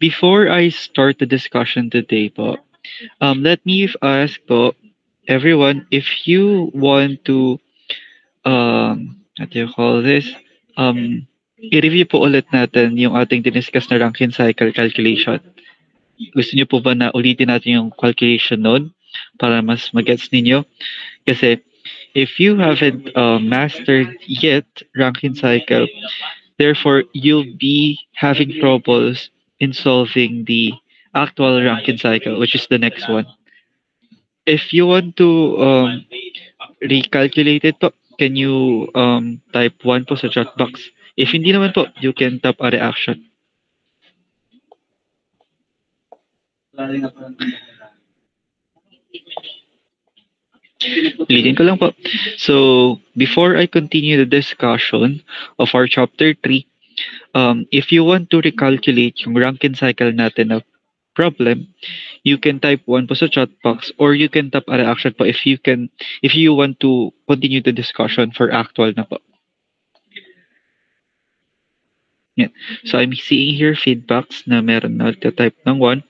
Before I start the discussion today po, let me ask po everyone if you want to what do you call this? I-review po ulit natin yung ating diniscuss na Rankine cycle calculation. Gusto niyo po ba na ulitin natin yung calculation nun para mas magets ninyo? Kasi if you haven't mastered yet Rankine cycle, therefore you'll be having troubles in solving the actual Rankine cycle, which is the next one. If you want to recalculate it po, can you type 1 po sa chat box? If hindi naman po, you can tap a reaction. Ulitin ko lang po. So, before I continue the discussion of our chapter 3, if you want to recalculate yung Rankine cycle natin na problem, you can type 1 po sa chat box or you can tap a reaction po if you want to continue the discussion for actual na po. Yan. So I'm seeing here feedbacks na meron na type ng 1.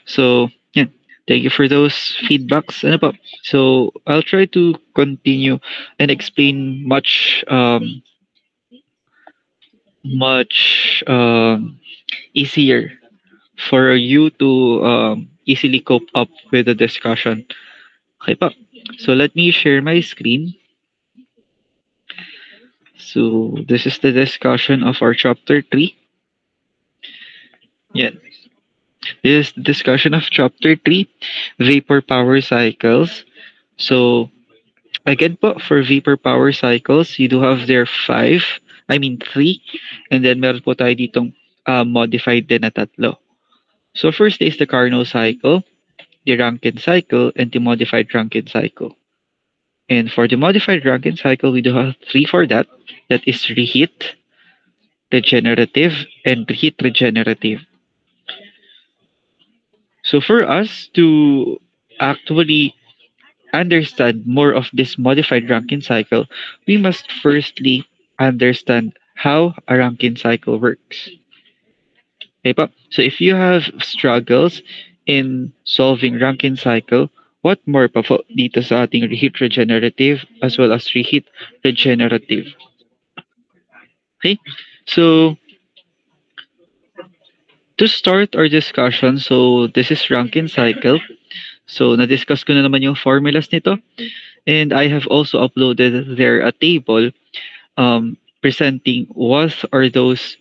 So, yan. Thank you for those feedbacks. Ano po? So, I'll try to continue and explain much easier for you to easily cope up with the discussion. Okay pa. So let me share my screen. So this is the discussion of our chapter 3. Yeah. This is the discussion of chapter 3, vapor power cycles. So again po, for vapor power cycles, you do have there 3, and then meron po tayo ditong modified din na 3. So first is the Carnot cycle, the Rankine cycle, and the modified Rankine cycle. And for the modified Rankine cycle, we do have 3 for that. That is reheat, regenerative, and reheat regenerative. So for us to actually understand more of this modified Rankine cycle, we must firstly understand how a Rankine cycle works. Okay pa? So if you have struggles in solving Rankine cycle, what more pa po dito sa ating reheat regenerative as well as reheat regenerative? Okay, so to start our discussion, so this is Rankine cycle. So na-discuss ko na naman yung formulas nito, and I have also uploaded there a table presenting what are those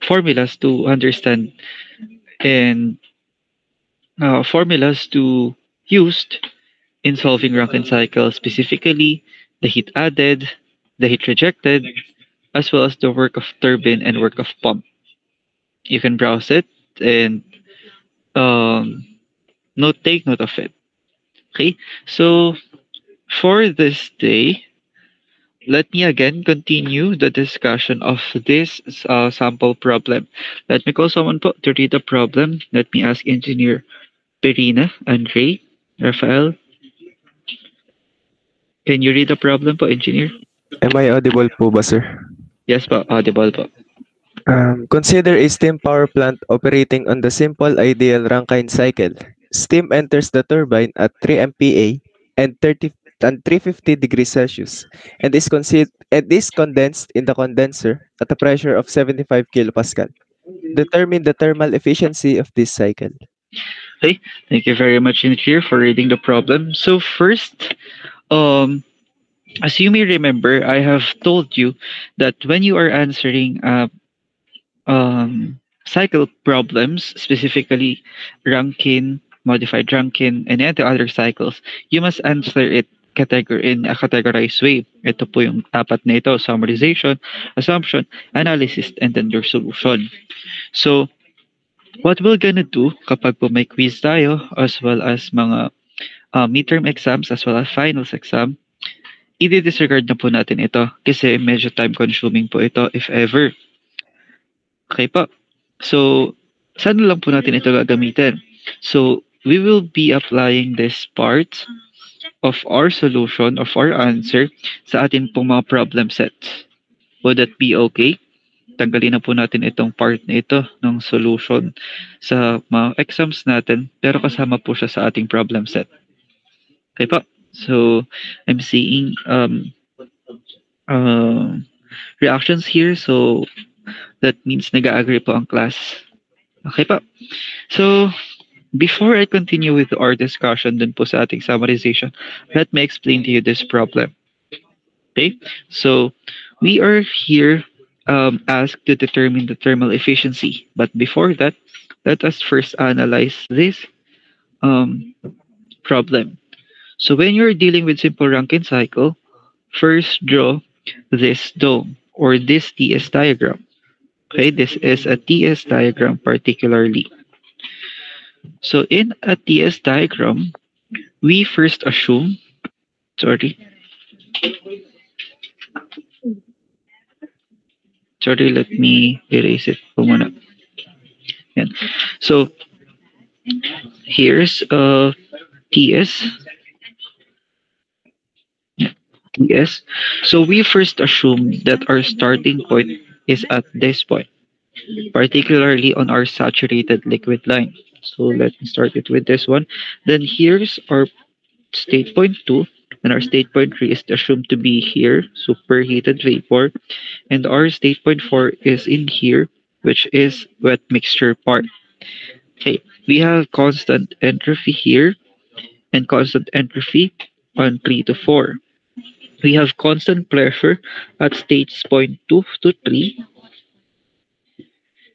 formulas to understand and formulas to used in solving Rankine cycle, specifically the heat added, the heat rejected, as well as the work of turbine and work of pump. You can browse it and take note of it. Okay, so for this day, let me again continue the discussion of this sample problem. Let me call someone to read the problem. Let me ask Engineer Perina, Andre, Rafael. Can you read the problem po, Engineer? Am I audible po ba, sir? Yes po, audible po. Consider a steam power plant operating on the simple ideal Rankine cycle. Steam enters the turbine at 3 MPa and 350 degrees Celsius and is condensed in the condenser at a pressure of 75 kilopascal. Determine the thermal efficiency of this cycle. Okay, thank you very much, Engineer, for reading the problem. So first, as you may remember, I have told you that when you are answering cycle problems, specifically Rankine, modified Rankine, and any other cycles, you must answer it in a categorized way. Ito po yung apat na ito: summarization, assumption, analysis, and then your solution. So, what we're gonna do kapag po may quiz tayo, as well as mga midterm exams, as well as finals exam, i-disregard na po natin ito kasi medyo time consuming po ito if ever. Okay po. So, saan lang po natin ito gagamitin? So, we will be applying this part of our solution, of our answer, sa atin pong mga problem sets. Would that be okay? tanggalin na po natin itong part na ito ng solution sa mga exams natin, pero kasama po siya sa ating problem set. Okay po? So, I'm seeing reactions here. So, that means nag-agree po ang class. Okay po? So, before I continue with our discussion dun po sa ating summarization, let me explain to you this problem. Okay? So, we are here asked to determine the thermal efficiency. But before that, let us first analyze this problem. So when you're dealing with simple Rankine cycle, first draw this dome or this TS diagram. Okay, this is a TS diagram particularly. So in a TS diagram, we first assume, let me erase it po muna. Yan. So here's a TS. Yes. So we first assume that our starting point is at this point, particularly on our saturated liquid line. So let me start it with this one. Then here's our state point 2, and our state point 3 is assumed to be here, superheated vapor, and our state point 4 is in here, which is wet mixture part. Okay, we have constant entropy here and constant entropy on 3 to 4. We have constant pressure at states point 2 to 3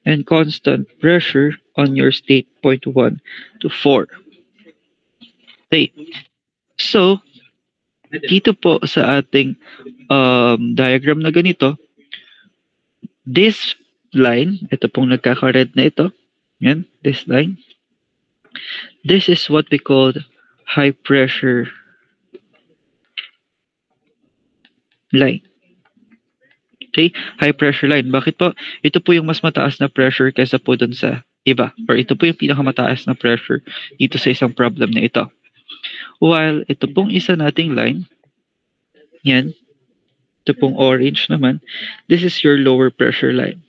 and constant pressure on your state point 1 to 4. Okay. So, dito po sa ating diagram na ganito, this line, ito pong nagkaka-red na ito, yan, this line, this is what we call high pressure line. Okay? High pressure line. Bakit po? Ito po yung mas mataas na pressure kaysa po dun sa iba. Or ito po yung pinakamataas na pressure dito sa isang problem na ito. While ito pong isa nating line, yan, ito pong orange naman, this is your lower pressure line.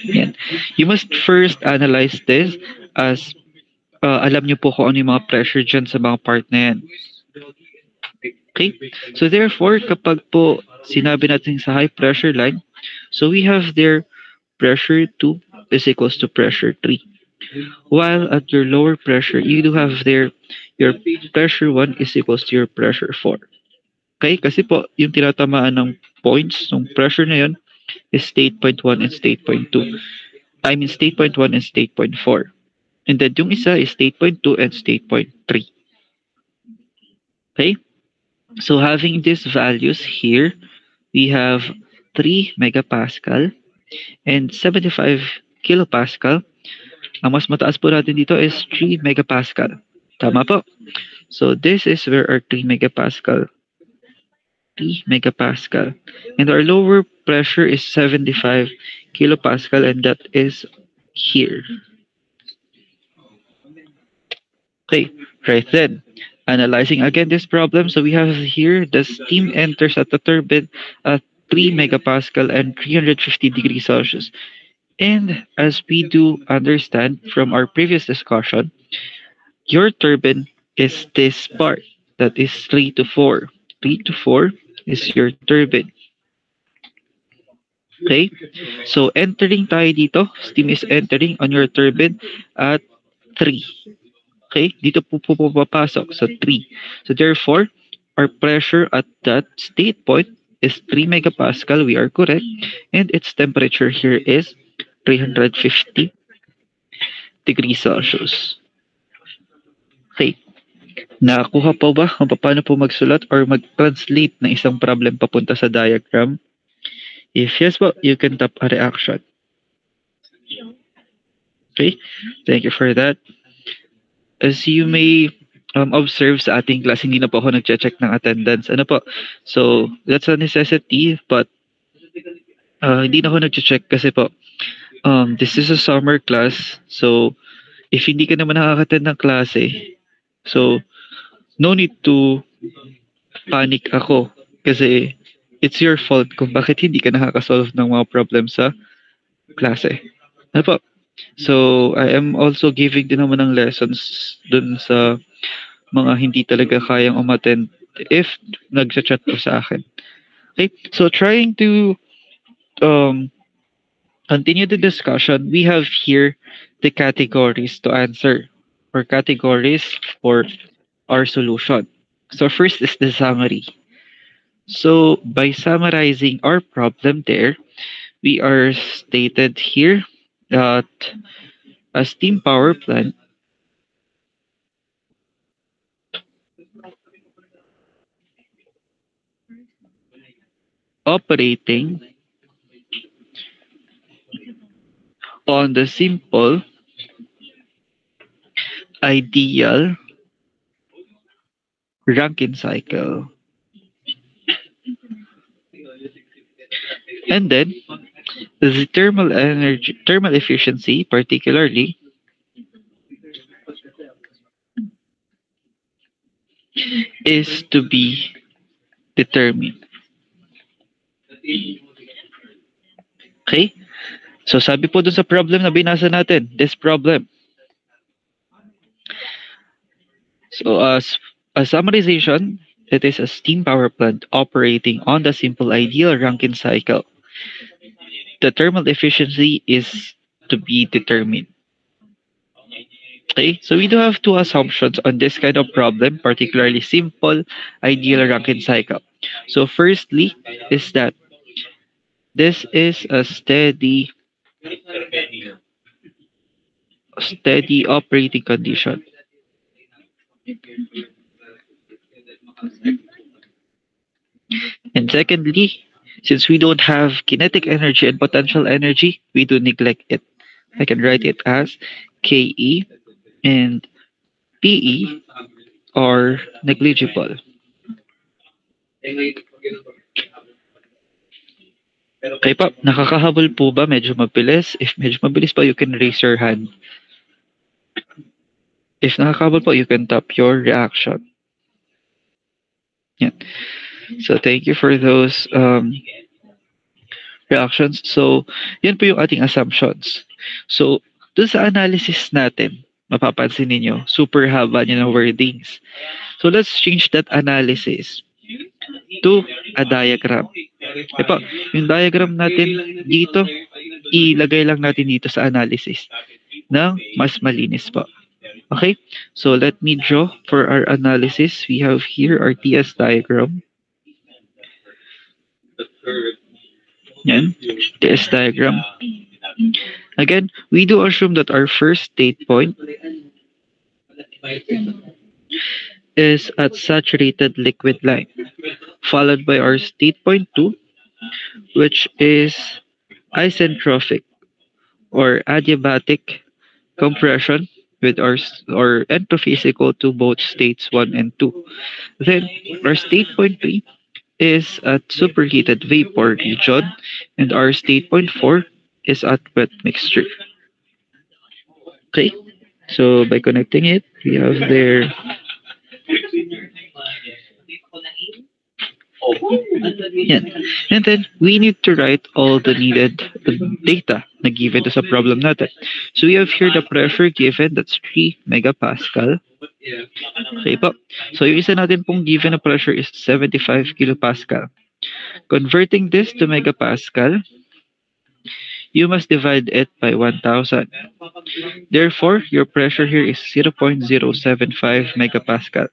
Yan. You must first analyze this as alam nyo po kung ano yung mga pressure dyan sa mga part na yan. Okay? So therefore, kapag po sinabi natin sa high pressure line, so we have there pressure 2 is equals to pressure 3. While at your lower pressure, you do have there your pressure 1 is equals to your pressure 4. Okay? Kasi po, yung tinatamaan ng points ng pressure na yun is state point 1 and state point 2. I mean state point 1 and state point 4. And then yung isa is state point 2 and state point 3. Okay? So having these values here, we have 3 megapascal and 75 kilopascal. Ang mas mataas po natin dito is 3 megapascal. Tama po. So this is where our 3 megapascal. And our lower pressure is 75 kilopascal, and that is here. Okay, right then. Analyzing again this problem, so we have here the steam enters at the turbine at 3 megapascal and 350 degrees Celsius. And as we do understand from our previous discussion, your turbine is this part, that is 3 to 4. 3 to 4 is your turbine. Okay? So entering tayo dito, steam is entering on your turbine at 3. Okay, dito po papasok sa 3. So therefore, our pressure at that state point is 3 megapascal. We are correct. And its temperature here is 350 degrees Celsius. Okay. Nakakuha po ba kung paano po magsulat or mag-translate ng isang problem papunta sa diagram? If yes po, you can tap a reaction. Okay. Thank you for that. As you may observe sa ating class, hindi na po ako nag-check ng attendance. Ano po? So, that's a necessity, but hindi na ako nag-check kasi po, this is a summer class. So, if hindi ka naman nakaka-attend ng klase, so, no need to panic ako. Kasi, it's your fault kung bakit hindi ka nakakasolve ng mga problem sa klase. Ano po? So, I am also giving din naman ng lessons dun sa mga hindi talaga kayang umattend if nagchat po sa akin. Okay? So, trying to um, continue the discussion, we have here the categories to answer or categories for our solution. So, first is the summary. So, by summarizing our problem there, we are stated here that a steam power plant operating on the simple ideal Rankine cycle. And then the thermal efficiency particularly is to be determined. Okay? So sabi po dun sa problem na binasa natin, this problem. So as a summarization, it is a steam power plant operating on the simple ideal Rankine cycle. The thermal efficiency is to be determined. Okay, so we do have two assumptions on this kind of problem, particularly simple ideal Rankine cycle. So firstly is that this is a steady operating condition. And secondly, since we don't have kinetic energy and potential energy, we do neglect it. I can write it as KE and PE are negligible. Okay pa, nakakahabol po ba? Medyo mabilis? If medyo mabilis pa, you can raise your hand. If nakakahabol po, you can tap your reaction. Yan. So thank you for those reactions. So, yan po yung ating assumptions. So, dun sa analysis natin, mapapansin ninyo, super haba niya ng wordings. So, let's change that analysis to a diagram. Ito, yung diagram natin dito, ilagay lang natin dito sa analysis ng mas malinis po. Okay? So, let me draw for our analysis. We have here our TS diagram. Yan, TS diagram. Again, we do assume that our first state point is at saturated liquid line, followed by our state point 2, which is isentropic or adiabatic compression with our entropy is equal to both states 1 and 2. Then our state point 3 is at superheated vapor region, and our state point 4 is at wet mixture. Okay, so by connecting it, we have there yan. And then we need to write all the needed data na given to sa problem natin. So we have here the pressure given, that's 3 megapascal. Okay po. So yung isa natin pong given na pressure is 75 kilopascal. Converting this to megapascal, you must divide it by 1,000. Therefore, your pressure here is 0.075 megapascal.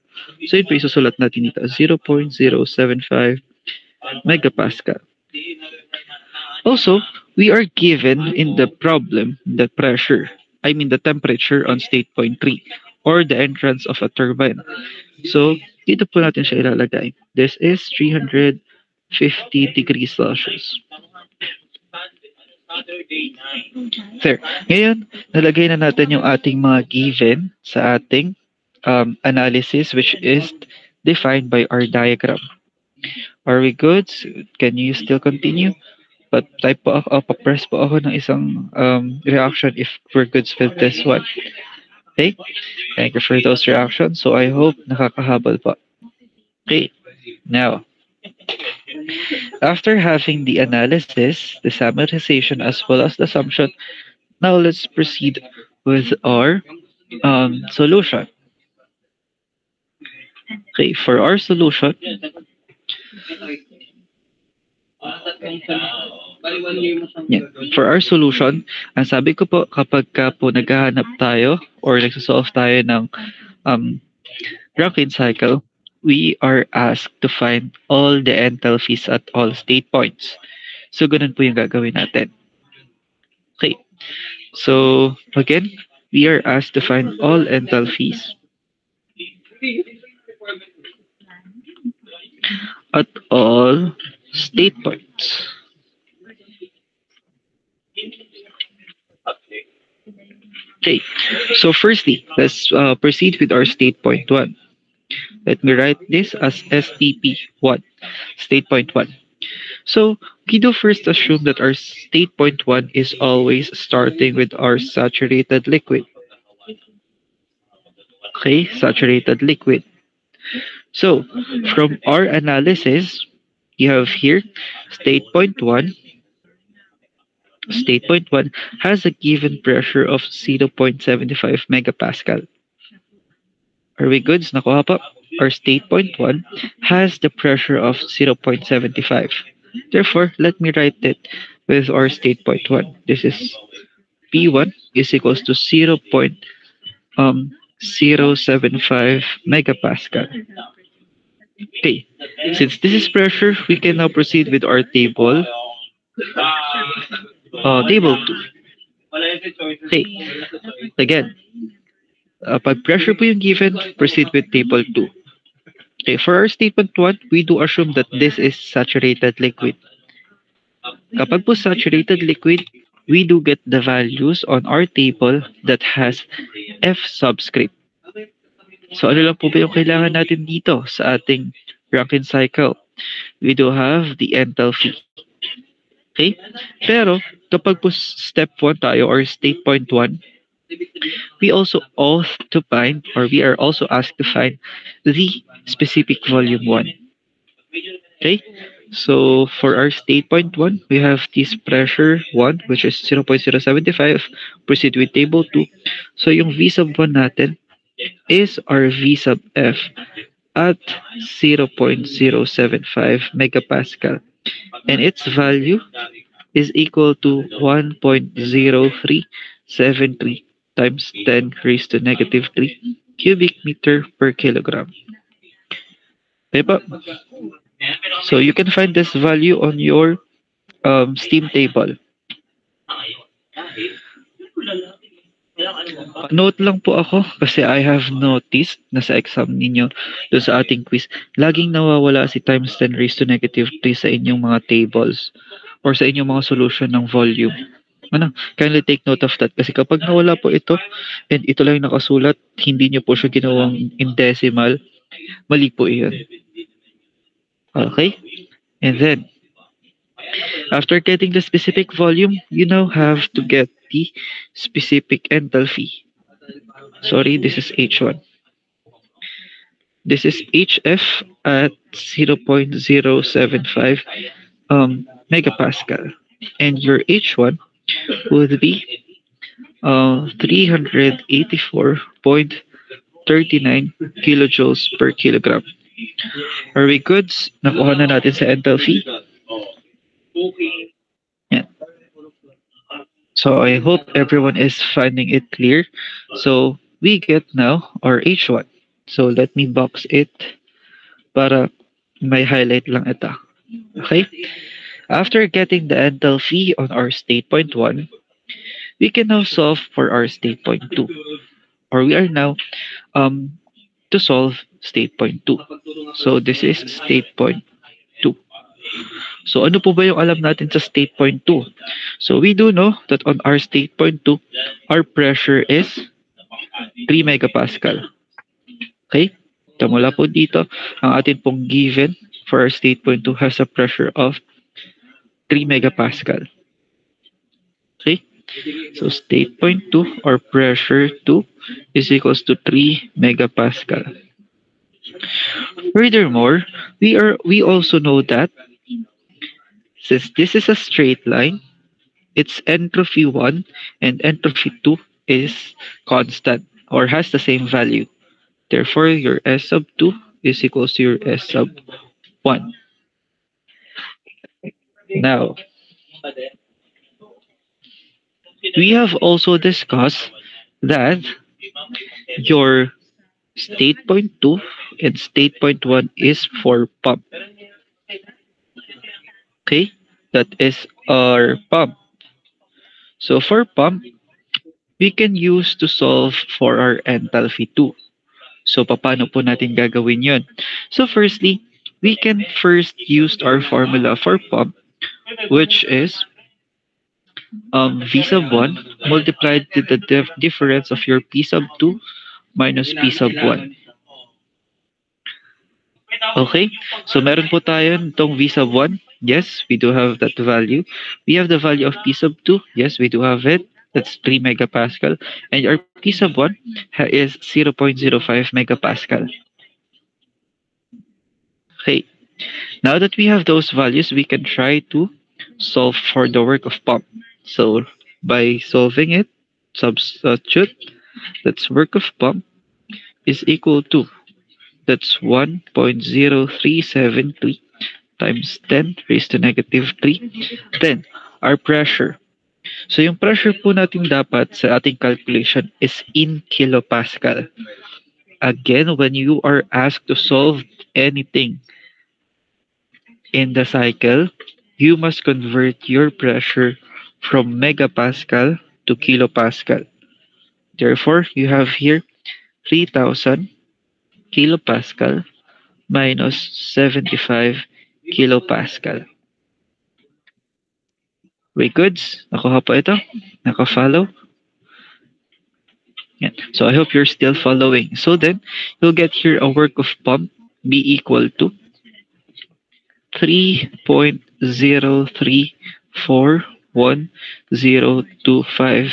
So yun po isusulat natin dito, 0.075 megapascal. Also, we are given in the problem the pressure, the temperature on state point 3 or the entrance of a turbine. So, dito po natin siya ilalagay. This is 350 degrees Celsius. Sir, ngayon, nalagay na natin yung ating mga given sa ating analysis which is defined by our diagram. Are we good? Can you still continue? But type po ako, pa-press po ako ng isang reaction if we're good with this one. Okay? Thank you for those reactions. So I hope nakakahabol po. Okay, now, After having the analysis, the summarization, as well as the assumption, now let's proceed with our solution. Okay, for our solution, yeah, for our solution, ang sabi ko po, kapag ka po naghahanap tayo or nagsosolve tayo ng um, Rankine cycle, we are asked to find all the enthalpies at all state points. So, ganun po yung gagawin natin. Okay. So, again, we are asked to find all enthalpies at all state points. Okay. So, firstly, let's proceed with our state point 1. Let me write this as STP1, state point 1. So, we do first assume that our state point 1 is always starting with our saturated liquid. Okay, saturated liquid. So, from our analysis, you have here state point 1. State point 1 has a given pressure of 0.75 megapascal. Are we good? Nakuha po? Our state point 1 has the pressure of 0.75. Therefore, let me write it with our state point 1. This is P1 is equals to 0.075 megapascal. Okay, since this is pressure, we can now proceed with our table. Table 2. Okay, again, pag pressure po yung given, proceed with table 2. Okay, for our statement 1, we do assume that this is saturated liquid. Kapag po saturated liquid, we do get the values on our table that has F subscript. So ano lang po ba yung kailangan natin dito sa ating Rankine cycle? We do have the enthalpy. Okay? Pero kapag po step 1 tayo or state point 1, we also ought to find or we are also asked to find the specific volume 1. Okay? So for our state point 1, we have this pressure 1 which is 0.075. Proceed with table 2. So yung V sub 1 natin is our V sub F at 0.075 megapascal. And its value is equal to 1.0373 times 10 raised to negative 3 cubic meter per kilogram. Okay po? So you can find this value on your steam table. Note lang po ako kasi I have noticed na sa exam ninyo doon sa ating quiz, laging nawawala si times 10 raised to negative 3 sa inyong mga tables or sa inyong mga solution ng volume. Kindly take note of that kasi kapag nawala po ito and ito lang yung nakasulat, hindi nyo po siya ginawang in decimal, mali po iyon. Okay? And then, after getting the specific volume, you now have to get the specific enthalpy. Sorry, this is H1. This is HF at 0.075 megapascal. And your H1 would be 384.39 kilojoules per kilogram. Are we good? Nakuha na natin sa enthalpy. Yeah. So I hope everyone is finding it clear. So we get now our H1. So let me box it para may highlight lang ito. Okay? After getting the enthalpy on our state point 1, we can now solve for our state point 2. Or we are now to solve state point 2. So this is state point 2. So ano po ba yung alam natin sa state point 2? So we do know that on our state point 2, our pressure is 3 megapascal. Okay? Mula po dito, ang atin pong given for our state point 2 has a pressure of 3 megapascal. Okay? So state point 2 or pressure 2 is equals to 3 megapascal. Furthermore, we also know that Since this is a straight line, its entropy 1 and entropy 2 is constant or has the same value. Therefore, your S sub 2 is equals to your S sub 1. Now, we have also discussed that your state point 2 and state point 1 is for pump. Okay? That is our pump. So for pump, we can use to solve for our enthalpy 2. So paano po natin gagawin yon? So firstly, we can first use our formula for pump, which is V sub 1 multiplied to the difference of your P sub 2 minus P sub 1. Okay? So meron po tayo itong V sub 1. Yes, we do have that value. We have the value of P sub 2. Yes, we do have it. That's 3 megapascal. And our P sub 1 is 0.05 megapascal. Okay. Now that we have those values, we can try to solve for the work of pump. So by solving it, substitute, that's work of pump is equal to, that's 1.0373 times 10 raised to negative 3. Then, our pressure. So yung pressure po natin dapat sa ating calculation is in kilopascal. Again, when you are asked to solve anything in the cycle, you must convert your pressure from megapascal to kilopascal. Therefore, you have here 3,000 kilopascal minus 75 kilopascal. We goods? Nakuha po ito? Naka-follow? Yeah. So I hope you're still following. So then, you'll get here a work of pump be equal to 3.0341025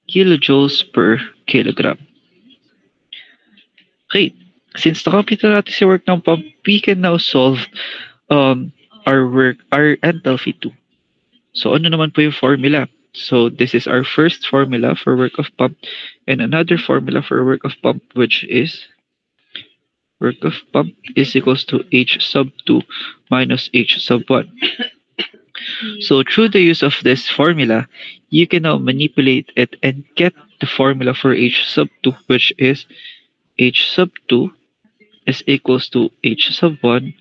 kilojoules per kilogram. Okay, since na-complete na natin si work ng pump, we can now solve our enthalpy 2. So ano naman po yung formula? So this is our first formula for work of pump and another formula for work of pump, which is work of pump is equals to H sub 2 minus H sub 1. So through the use of this formula, you can now manipulate it and get the formula for H sub 2, which is H sub 2 is equals to H sub 1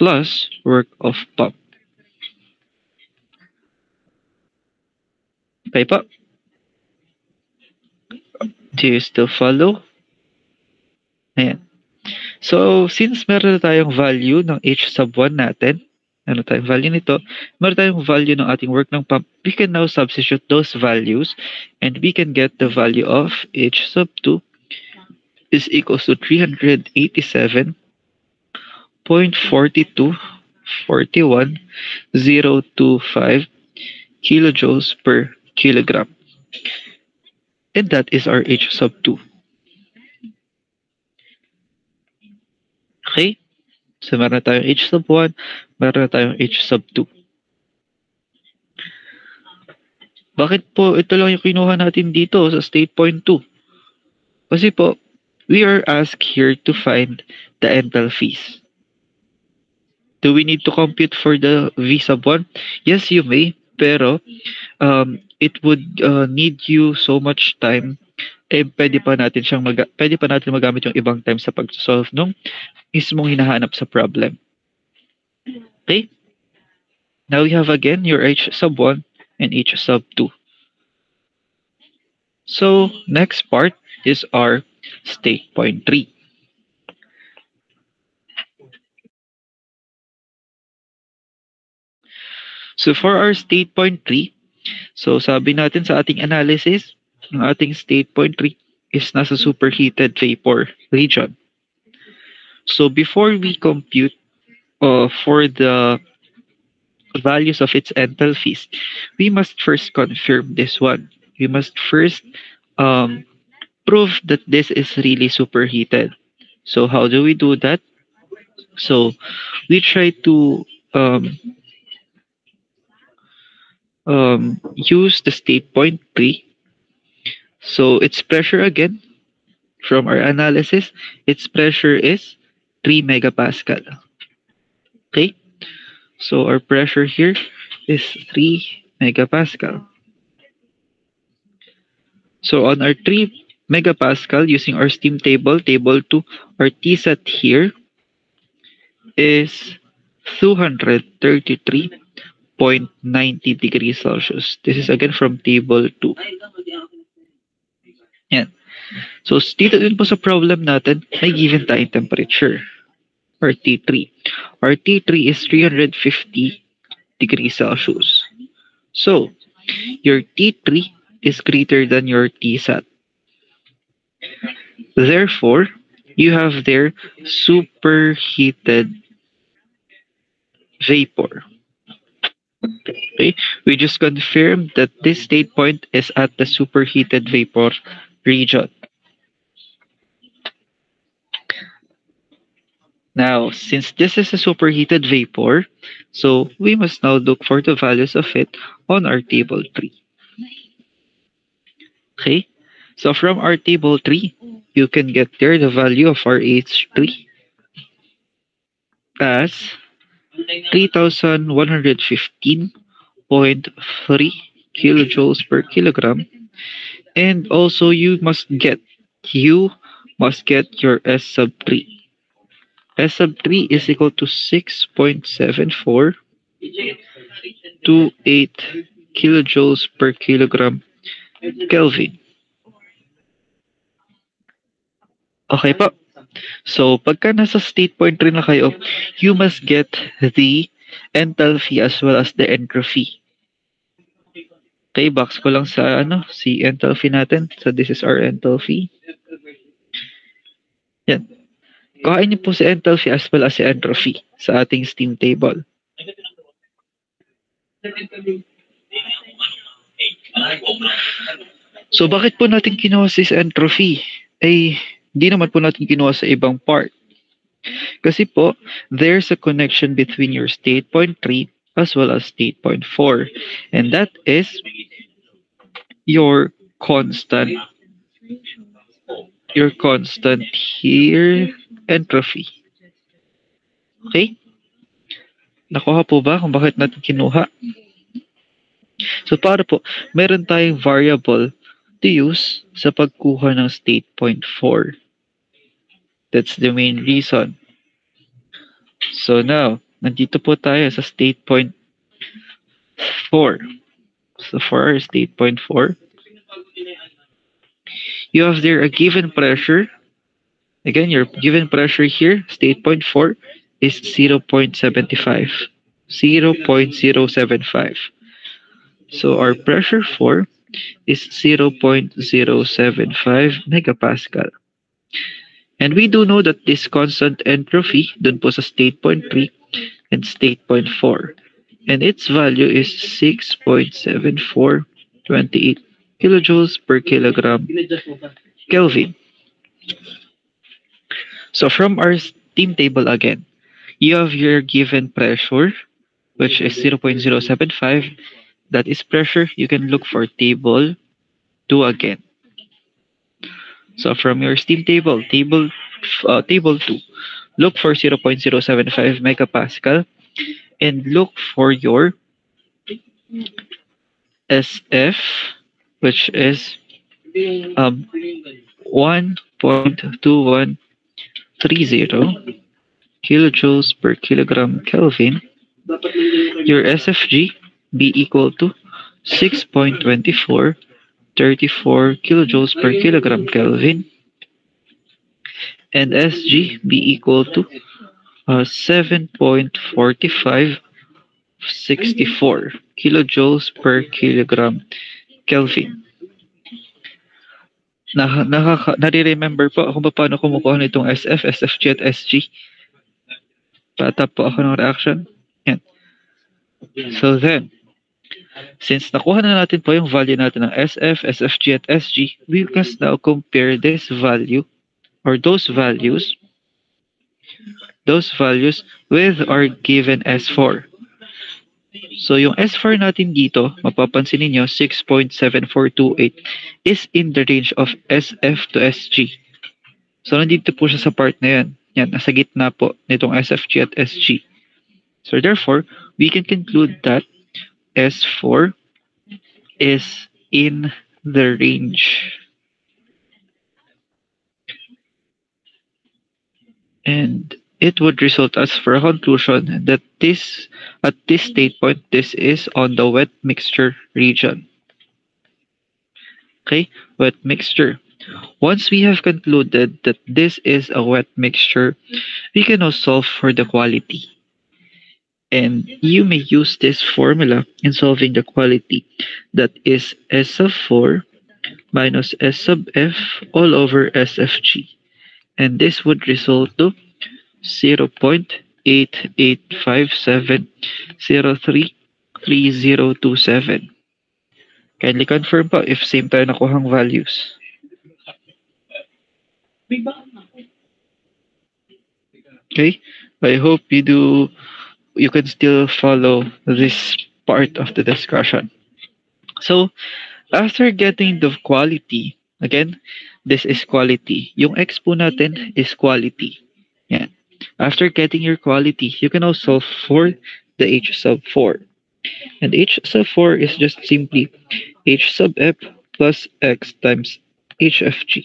plus work of pump. Okay po? Do you still follow? Ayan. So, since meron na tayong value ng H sub 1 natin, ano tayong value nito, meron tayong value ng ating work ng pump, we can now substitute those values and we can get the value of H sub 2 is equals to 387.4241025 kilojoules per kilogram. And that is our H sub 2. Okay? So, meron na tayong H sub 1, meron na tayong H sub 2. Bakit po ito lang yung kinuha natin dito sa state point 2? Kasi po, we are asked here to find the enthalpies. Do we need to compute for the V sub 1? Yes, you may, pero it would need you so much time. Pwede pa natin magamit yung ibang time sa pag-solve nung mismong hinahanap sa problem. Okay? Now we have again your H sub 1 and H sub 2. So, next part is our state point 3. So, for our state point 3, so sabi natin sa ating analysis, ang ating state point 3 is nasa superheated vapor region. So, before we compute for the values of its enthalpies, we must first confirm this one. We must first prove that this is really superheated. So how do we do that? So we try to use the state point 3. So its pressure again, from our analysis, its pressure is 3 megapascal. Okay? So our pressure here is 3 megapascal. So on our 3 megapascal, using our steam table, table 2, our Tsat here is 233.90 degrees Celsius. This is again from table 2. Yan. So dito din po sa problem natin, may given tayong temperature or T3. Our T3 is 350 degrees Celsius. So your T3 is greater than your Tsat. Therefore, you have there superheated vapor. Okay, we just confirmed that this state point is at the superheated vapor region. Now, since this is a superheated vapor, so we must now look for the values of it on our table 3. Okay, so from our table 3, you can get there the value of our H3 as 3,115.3 kilojoules per kilogram. And also you must get your S sub 3. S sub 3 is equal to 6.7428 kilojoules per kilogram Kelvin. Okay po. So, pagka nasa state point 3 na kayo, you must get the enthalpy as well as the entropy. Okay, box ko lang sa si enthalpy natin. So, this is our enthalpy. Yan. Kuhain niyo po si enthalpy as well as si entropy sa ating steam table. So, bakit po natin kinuha si entropy? Ay, di naman po natin kinuha sa ibang part. Kasi po, there's a connection between your state point 3 as well as state point 4. And that is your constant here entropy. Okay? Nakuha po ba kung bakit natin kinuha? So para po, meron tayong variable to use sa pagkuha ng state point 4. That's the main reason. So now, nandito po tayo sa state point 4. So for our state point 4, you have there a given pressure. Again, your given pressure here, state point 4, is 0.75. 0.075. So our pressure 4 is 0.075 megapascal. And we do know that this constant entropy dun po sa state point 3 and state point 4. And its value is 6.7428 kilojoules per kilogram Kelvin. So from our steam table again, you have your given pressure, which is 0.075. That is pressure. You can look for table 2 again. So from your steam table, table 2, look for 0.075 megapascal and look for your SF, which is 1.2130 kilojoules per kilogram Kelvin. Your SFG be equal to 6.2434 kilojoules per kilogram Kelvin, and SG be equal to 7.4564 kilojoules per kilogram Kelvin. Nare-remember po kung paano kumukuha nitong SF, SFG at SG. Patap po ako ng reaction. Yan. So then, since nakuha na natin po yung value natin ng SF, SFG, at SG, we must now compare this value or those values with our given S4. So yung S4 natin dito, mapapansin ninyo, 6.7428 is in the range of SF to SG. So nandito po siya sa part na yan. Yan, nasa gitna po nitong SFG at SG. So therefore, we can conclude that S4 is in the range. And it would result us for a conclusion that this, at this state point, this is on the wet mixture region. Okay, wet mixture. Once we have concluded that this is a wet mixture, we can now solve for the quality. And you may use this formula in solving the quality, that is S sub 4 minus S sub f all over SFG. And this would result to 0.8857033027. Kindly confirm po if same tayo nakuhang values. Okay, I hope you can still follow this part of the discussion. So, after getting the quality, again, this is quality. Yung x po natin is quality. Yan. After getting your quality, you can also solve for the h sub 4. And h sub 4 is just simply h sub f plus x times hfg.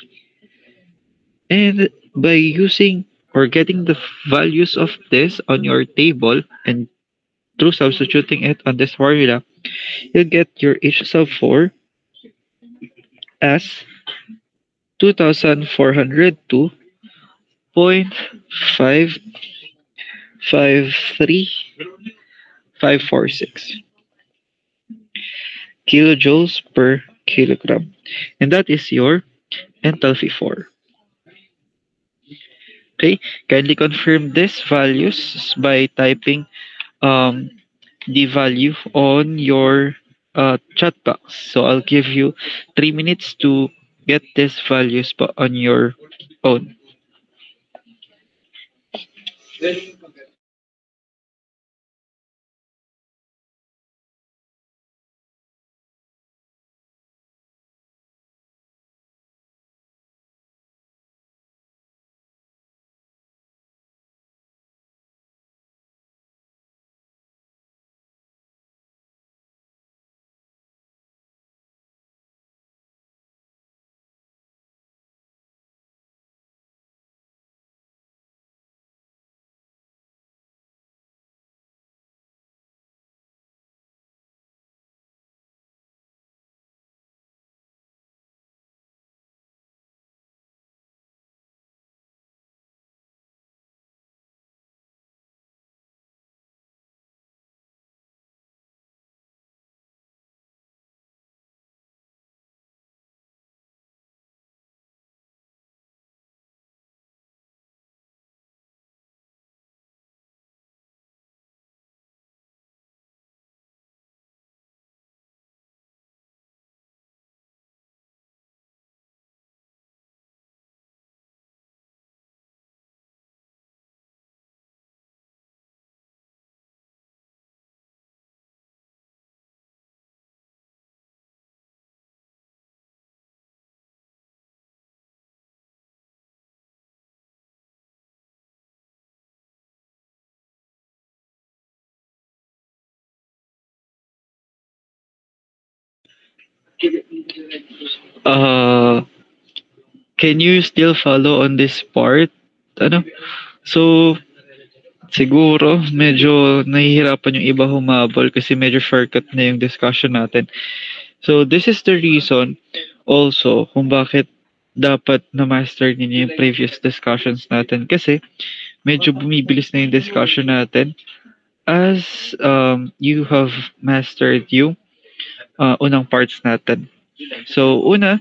And by using or getting the values of this on your table and through substituting it on this formula, you'll get your h sub 4 as 2402.553546 kilojoules per kilogram. And that is your enthalpy 4. Okay, kindly confirm these values by typing the value on your chat box. So I'll give you 3 minutes to get these values on your own. Uh, can you still follow on this part? Ano? So, siguro medyo nahihirapan yung iba humabol kasi medyo shortcut na yung discussion natin. So, this is the reason also kung bakit dapat na-master ninyo yung previous discussions natin kasi medyo bumibilis na yung discussion natin as you have mastered yung unang parts natin. So, una,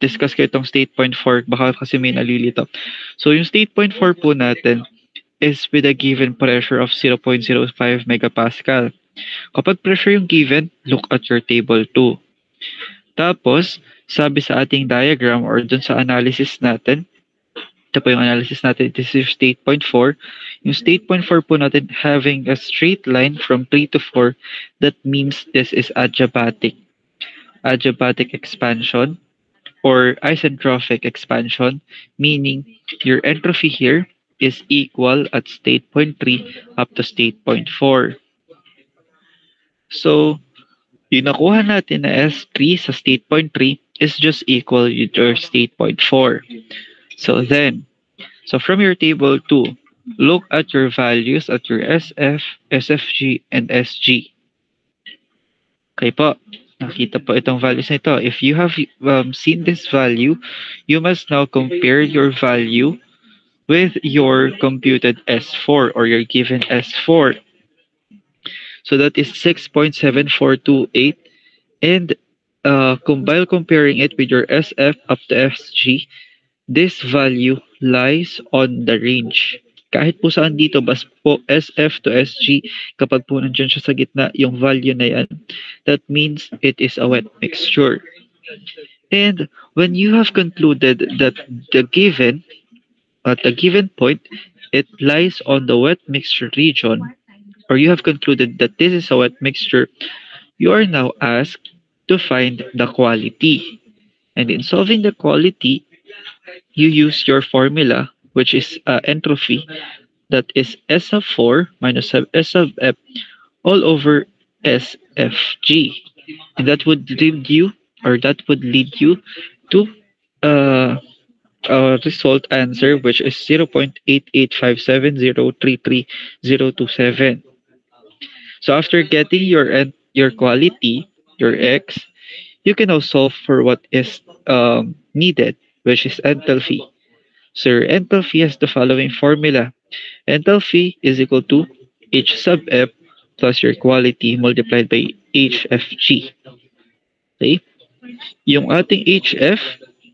discuss ko itong state point 4, baka kasi may nalilito. So, yung state point 4 po natin is with a given pressure of 0.05 megapascal. Kapag pressure yung given, look at your table 2. Tapos, sabi sa ating diagram or dun sa analysis natin, ito po yung analysis natin, this is state point 4, Yung state point 4 po natin, having a straight line from 3 to 4, that means this is adiabatic. Adiabatic expansion or isentropic expansion, meaning your entropy here is equal at state point 3 up to state point 4. So, yung nakuha natin na S3 sa state point 3 is just equal to your state point 4. So from your table 2, look at your values at your SF, SFG, and SG. Okay po, nakita po itong values na ito. If you have seen this value, you must now compare your value with your computed S4 or your given S4. So that is 6.7428. And while comparing it with your SF up to SG, this value lies on the range. Kahit po saan dito, bas po SF to SG, kapag po nandiyan siya sa gitna, yung value na yan, that means it is a wet mixture. And when you have concluded that at the given point, it lies on the wet mixture region, or you have concluded that this is a wet mixture, you are now asked to find the quality. And in solving the quality, you use your formula, which is entropy, that is S sub 4 minus S sub F all over SFG. And that would lead you, to a result answer, which is 0.885703327. So after getting your quality, your X, you can now solve for what is needed, which is enthalpy. So your enthalpy has the following formula. Enthalpy is equal to H sub F plus your quality multiplied by HFG. Okay? Yung ating HF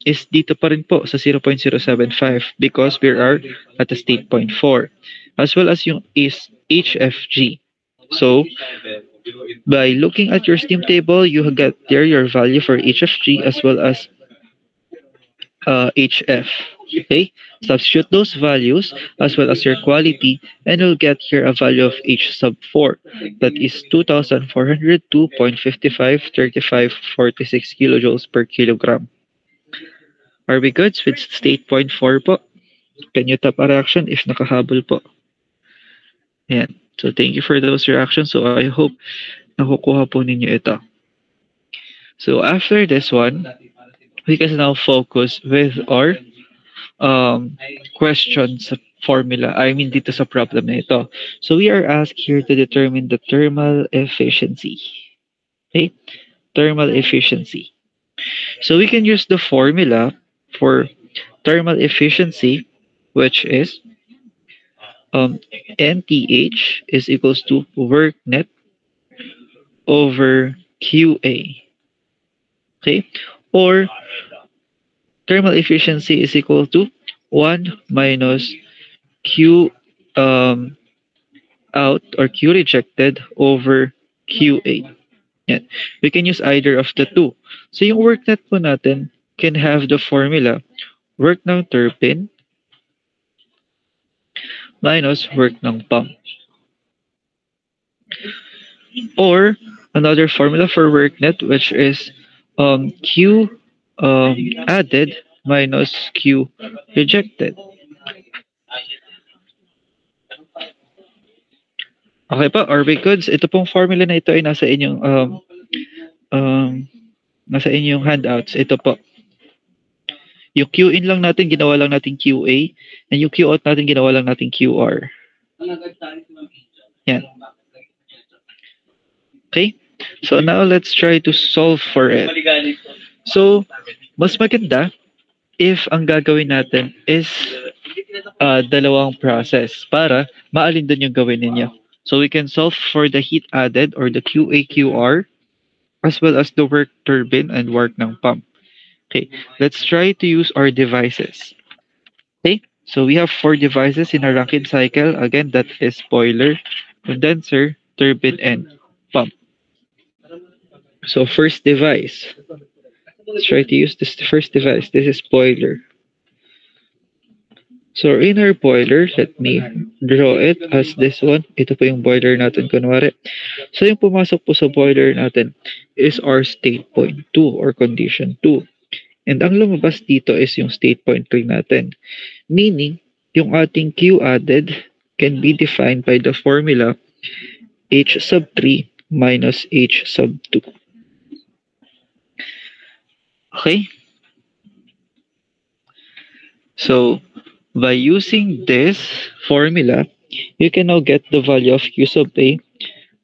is dito pa rin po sa 0.075 because we are at the state point 4, as well as yung is HFG. So, by looking at your steam table, you get there your value for HFG as well as HF. Okay, substitute those values as well as your quality, and you'll get here a value of H sub 4, that is 2,402.553546 kilojoules per kilogram. Are we good with state point 4 po? Can you tap a reaction if nakahabol po? Ayan. So thank you for those reactions. So I hope nakukuha po ninyo ito. So after this one, we can now focus with our questions formula. I mean dito sa problem na ito. So we are asked here to determine the thermal efficiency. Okay? Thermal efficiency. So we can use the formula for thermal efficiency, which is NTH is equals to work net over QA. Okay? Or thermal efficiency is equal to 1 minus Q out or Q rejected over QA. Yan. We can use either of the two. So yung work net po natin can have the formula work ng turbine minus work ng pump. Or another formula for work net, which is Q added minus Q rejected. Okay pa, are we good? Ito pong formula na ito ay nasa inyong handouts. Ito po. Yung Q in lang natin, ginawa lang natin QA. And yung Q out natin, ginawa lang natin QR. Yan. Okay? So now let's try to solve for it. So, mas maganda if ang gagawin natin is dalawang process para maalin doon yung gawin ninyo. So we can solve for the heat added or the QA-QR as well as the work turbine and work ng pump. Okay, let's try to use our devices. Okay, so we have 4 devices in a Rankine cycle. Again, that is boiler, condenser, turbine, and pump. So first device. Let's try to use this first device. This is boiler. So in our boiler, let me draw it as this one. Ito po yung boiler natin kunwari. So yung pumasok po sa boiler natin is our state point 2 or condition 2. And ang lumabas dito is yung state point 3 natin. Meaning, yung ating Q added can be defined by the formula H sub 3 minus H sub 2. Okay? So, by using this formula, you can now get the value of Q sub A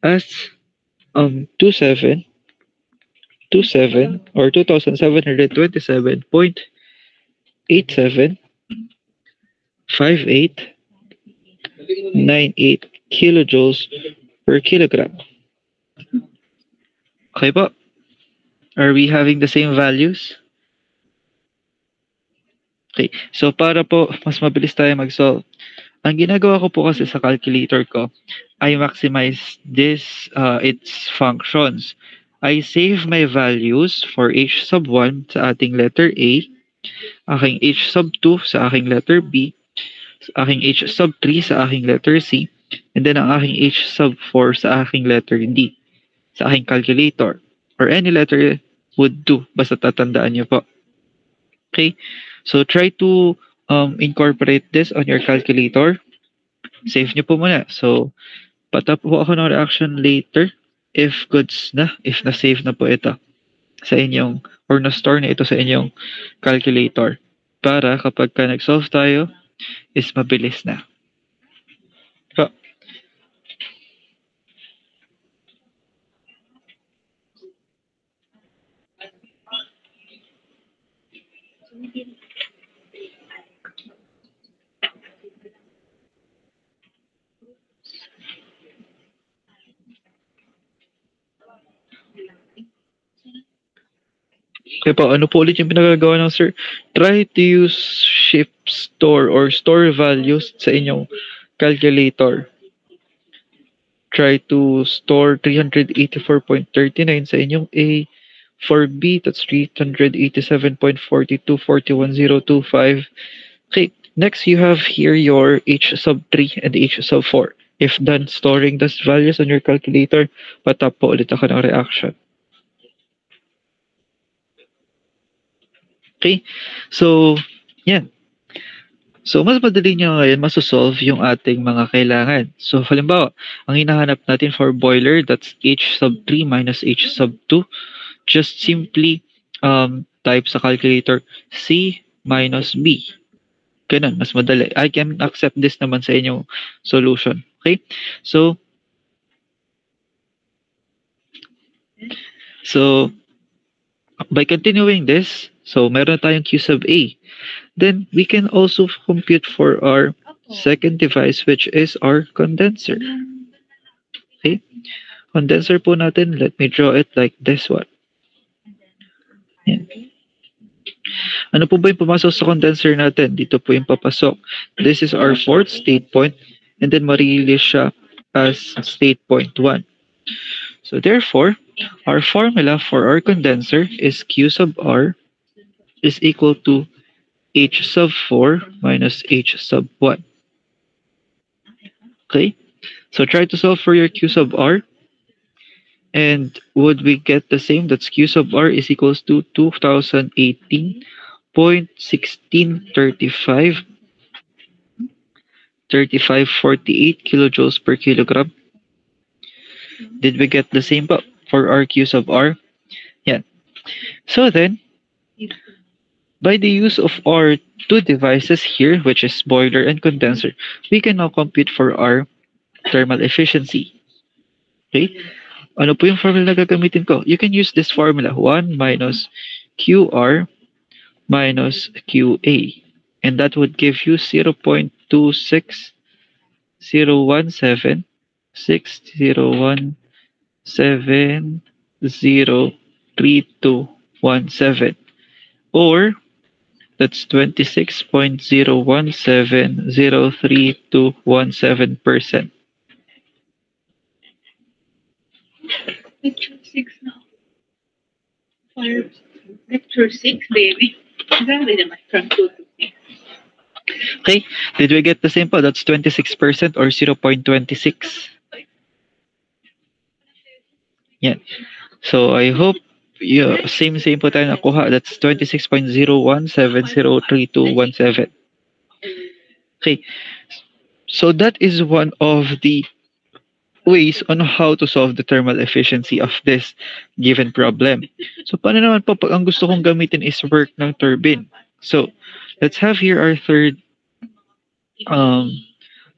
as 27 or 2727.875898 kilojoules per kilogram. Okay po? Are we having the same values? Okay. So para po mas mabilis tayo mag-solve, ang ginagawa ko po kasi sa calculator ko, I maximize its functions. I save my values for h sub 1 sa ating letter A, aking h sub 2 sa aking letter B, aking h sub 3 sa aking letter C, and then ang aking h sub 4 sa aking letter D sa aking calculator. Or any letter would do, basta tatandaan niyo po. Okay? So try to incorporate this on your calculator. Save nyo po muna. So, patap po ako ng reaction later if goods na, if na-save na po ito sa inyong, or na-store na ito sa inyong calculator. Para kapag ka nag-solve tayo, is mabilis na. So, kaya po, ano po ulit yung pinagagawa ng sir? Try to use shift store or store values sa inyong calculator. Try to store 384.39 sa inyong A. For B, that's 387.4241.025. Okay, next you have here your H sub 3 and H sub 4. If done storing those values on your calculator, patap po ulit ako ng reaction. Okay, so, yan. So, mas madali nyo ngayon masosolve yung ating mga kailangan. So, halimbawa, ang hinahanap natin for boiler, that's H sub 3 minus H sub 2. Just simply type sa calculator C minus B. Ganun, mas madali. I can accept this naman sa inyong solution. Okay? So, by continuing this, so meron tayong Q sub A. Then, we can also compute for our second device, which is our condenser. Okay? Condenser po natin, let me draw it like this one. Yan. Ano po ba yung pumasok sa condenser natin? Dito po yung papasok. This is our fourth state point, and then ma-release siya as state point 1. So therefore, our formula for our condenser is Q sub R is equal to H sub 4 minus H sub 1. Okay? So try to solve for your Q sub R. And would we get the same? That's Q sub R is equals to 2018.1635 3548 kilojoules per kilogram. Did we get the same for our Q sub R? Yeah. So then, by the use of our two devices here, which is boiler and condenser, we can now compute for our thermal efficiency. Okay? Ano po yung formula na gagamitin ko? You can use this formula, 1 minus QR minus QA. And that would give you 0.2601703217. Or that's 26.0170317%. Lecture 6 now. Lecture 6, baby. Exactly naman from 2 to 6. Okay, did we get the same po? That's 26% or 0.26. Yan. So I hope same po tayo nakuha. That's 26.01703217. Okay. So that is one of the ways on how to solve the thermal efficiency of this given problem. So paano naman po pag ang gusto kong gamitin is work ng turbine? So let's have here our third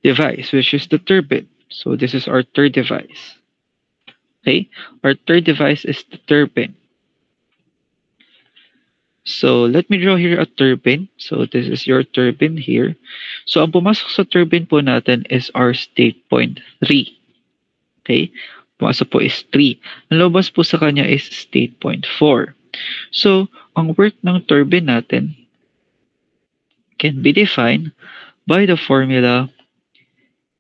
device, which is the turbine. So this is our third device. Okay, our third device is the turbine. So let me draw here a turbine. So this is your turbine here. So ang pumasok sa turbine po natin is our state point 3. Okay, pumasok po is 3. Ang lumabas po sa kanya is state point 4. So ang work ng turbine natin can be defined by the formula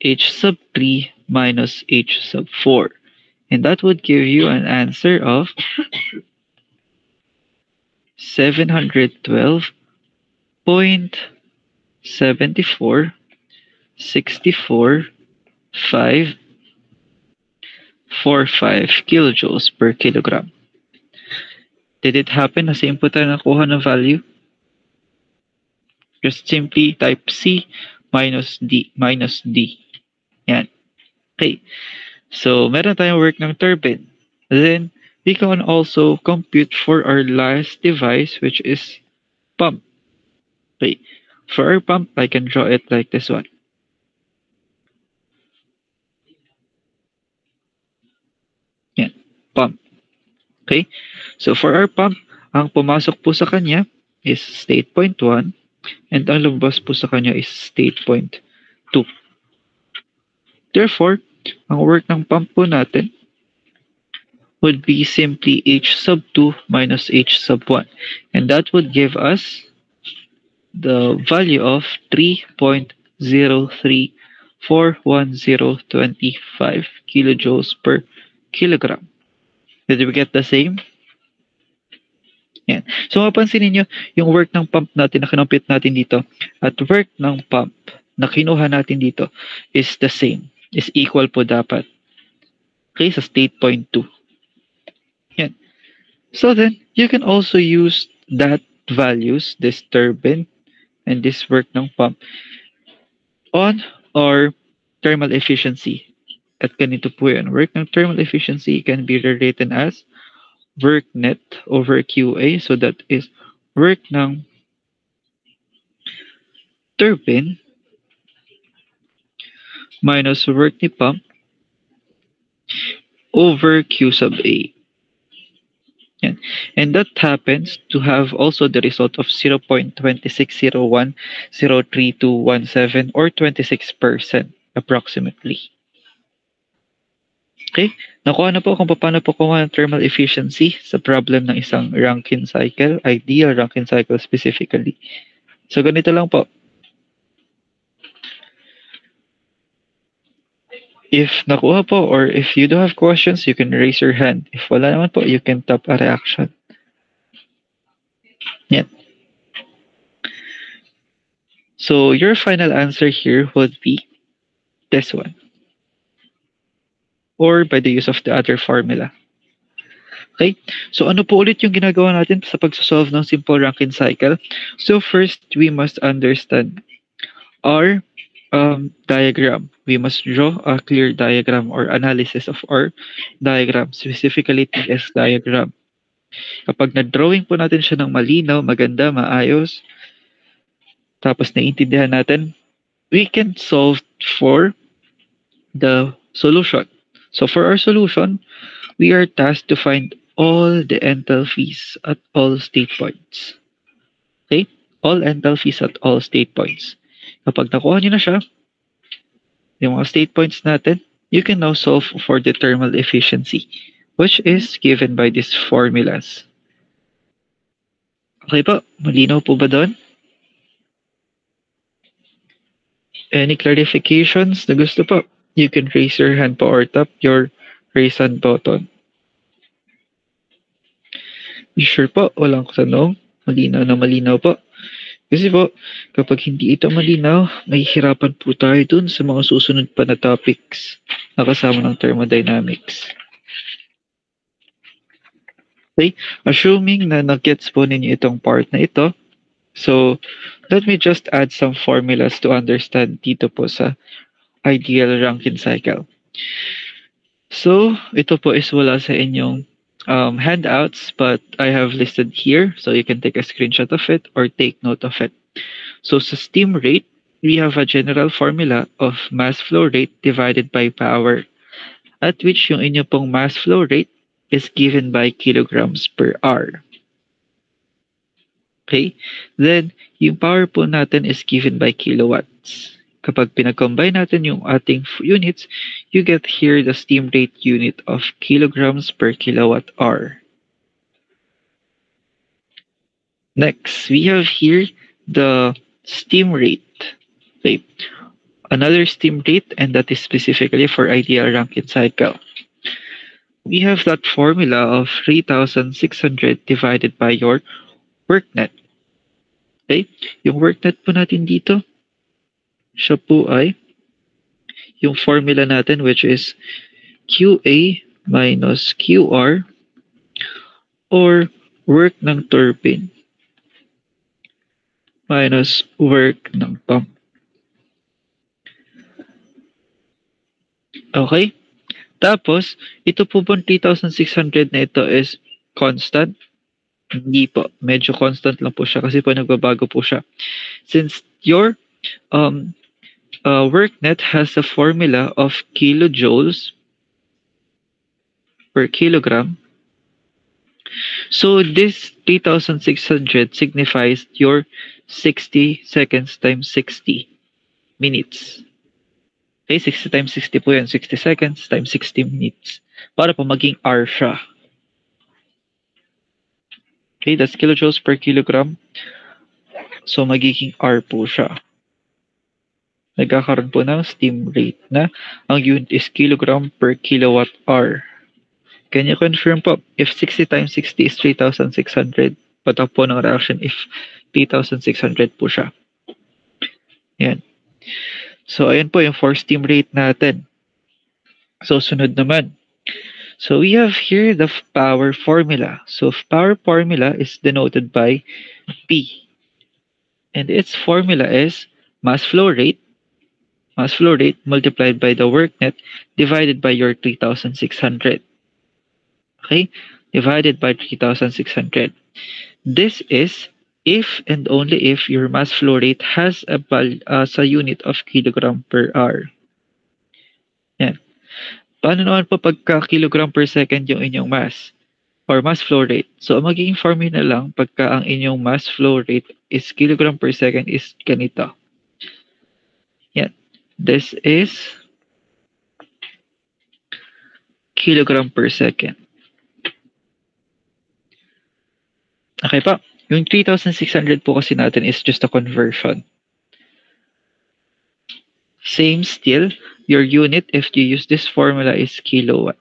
H sub 3 minus H sub 4. And that would give you an answer of 712.74 kilojoules per kilogram. Did it happen na same po tayo nakuha ng value? Just simply type C minus D. Yan. Okay. So, meron tayong work ng turbine. Then, we can also compute for our last device, which is pump. Okay. For our pump, I can draw it like this one. Yan. Pump. Okay. So, for our pump, ang pumasok po sa kanya is state point 1 and ang lumabas po sa kanya is state point 2. Therefore, ang work ng pump po natin would be simply H sub 2 minus H sub 1. And that would give us the value of 3.0341025 kilojoules per kilogram. Did we get the same? Yan. So mapansin niyo yung work ng pump natin na kinompute natin dito at work ng pump na kinuha natin dito is the same. Is equal po dapat. Okay, sa state point 2. Yan. So then, you can also use that values, this turbine, and this work ng pump on our thermal efficiency. At ganito po yan. Work ng thermal efficiency can be rewritten as work net over QA. So that is work ng turbine minus work ni pump over Q sub A. Yan. And that happens to have also the result of 0.26010317 or 26% approximately. Okay? Nakuha na po kung paano po kumuha ng thermal efficiency sa problem ng isang Rankine cycle, ideal Rankine cycle specifically. So ganito lang po. If nakuha po or if you do have questions, you can raise your hand. If wala naman po, you can tap a reaction. Yan. So your final answer here would be this one. Or by the use of the other formula. Okay? So ano po ulit yung ginagawa natin sa pagsasolve ng simple Rankine cycle? So first, we must understand our diagram. We must draw a clear diagram or analysis of our diagram, specifically TS diagram. Kapag na-drawing po natin siya ng malinaw, maganda, maayos, tapos naiintindihan natin, we can solve for the solution. So for our solution, we are tasked to find all the enthalpies at all state points. Okay? All enthalpies at all state points. Kapag nakuha nyo na siya, yung mga state points natin, you can now solve for the thermal efficiency, which is given by these formulas. Okay po? Malinaw po ba doon? Any clarifications na gusto po? You can raise your hand po or tap your raise hand button. Be sure po, walang tanong. Malinaw na malinaw po. Kasi po, kapag hindi ito malinaw, mahihirapan po tayo dun sa mga susunod pa na topics na kasama ng thermodynamics. Okay? Assuming na nag-gets po ninyo itong part na ito, so let me just add some formulas to understand dito po sa ideal Rankine cycle. So, ito po is wala sa inyong handouts, but I have listed here, so you can take a screenshot of it or take note of it. So, sa steam rate, we have a general formula of mass flow rate divided by power, at which yung inyo pong mass flow rate is given by kilograms per hour. Okay? Then, yung power po natin is given by kilowatts. Kapag pinag-combine natin yung ating units, you get here the steam rate unit of kilograms per kilowatt hour. Next, we have here the steam rate. Okay. Another steam rate, and that is specifically for ideal Rankine cycle. We have that formula of 3,600 divided by your work net. Okay? Yung work net po natin dito, siya po ay yung formula natin, which is QA minus QR, or work ng turbine minus work ng pump. Okay? Tapos, ito po bang 3,600 na ito is constant? Hindi po. Medyo constant lang po siya kasi po nagbabago po siya. Since your work net has a formula of kilojoules per kilogram, so this 3,600 signifies your 60 seconds times 60 minutes. Okay, 60 times 60 po yan. 60 seconds times 60 minutes. Para po maging hour siya. Okay, that's kilojoules per kilogram. So, magiging hour po siya. Nagkakaroon po ng steam rate na ang unit is kilogram per kilowatt hour. Can you confirm po, if 60 times 60 is 3,600, patak po ng reaction if 3,600 po siya. Yan. So, ayan po yung for steam rate natin. So, sunod naman. So, we have here the power formula. So, power formula is denoted by P. And its formula is mass flow rate multiplied by the work net divided by your 3,600. Okay? Divided by 3,600. This is if and only if your mass flow rate has a unit of kilogram per hour. Yan. Paano naman po pagka kilogram per second yung inyong mass or mass flow rate? So, ang magiging formula lang pagka ang inyong mass flow rate is kilogram per second is ganito. Yan. This is kilogram per second. Okay pa. Yung 3,600 po kasi natin is just a conversion. Same still, your unit if you use this formula is kilowatt.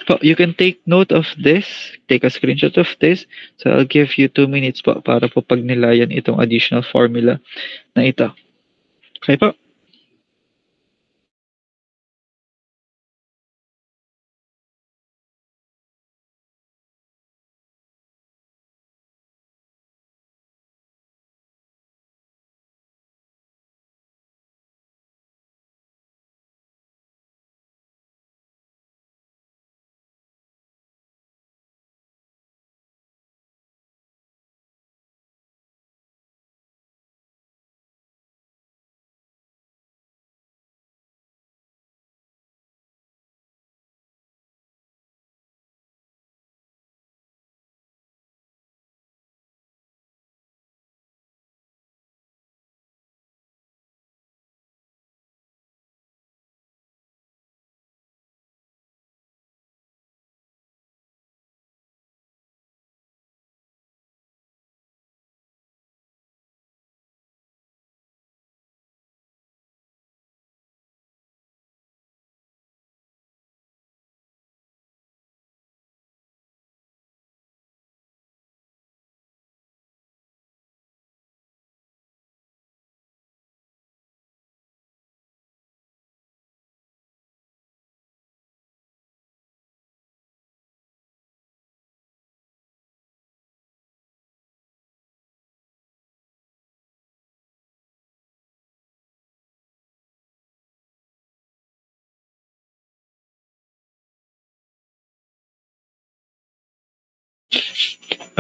Po, you can take note of this, take a screenshot of this. So I'll give you 2 minutes po para po pagnilayan itong additional formula na ito. Okay po?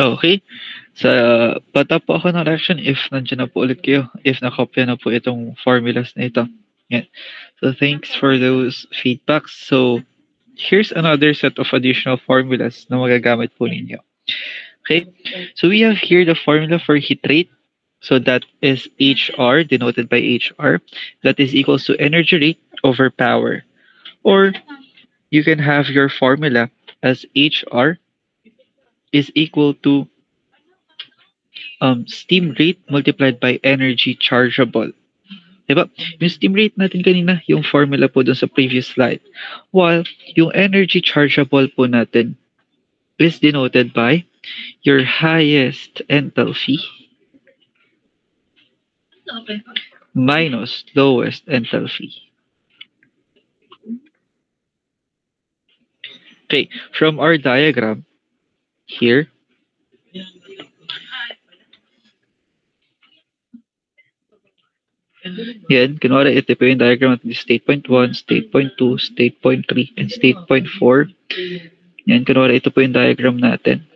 Okay. Sa bata po ako ng reaction if nandiyan na po ulit kayo, if nakopya na po itong formulas na ito. Yan. So thanks for those feedbacks. So here's another set of additional formulas na magagamit po ninyo. Okay. So we have here the formula for heat rate. So that is HR, denoted by HR. That is equals to energy rate over power. Or you can have your formula as HR is equal to steam rate multiplied by energy chargeable. Diba? Yung steam rate natin kanina, yung formula po dun sa previous slide. While yung energy chargeable po natin is denoted by your highest enthalpy minus lowest enthalpy. Okay, from our diagram here, yan, kunwari ito po yung diagram natin, state point 1, state point 2, state point 3, and state point 4. Yan, kunwari ito po yung diagram natin.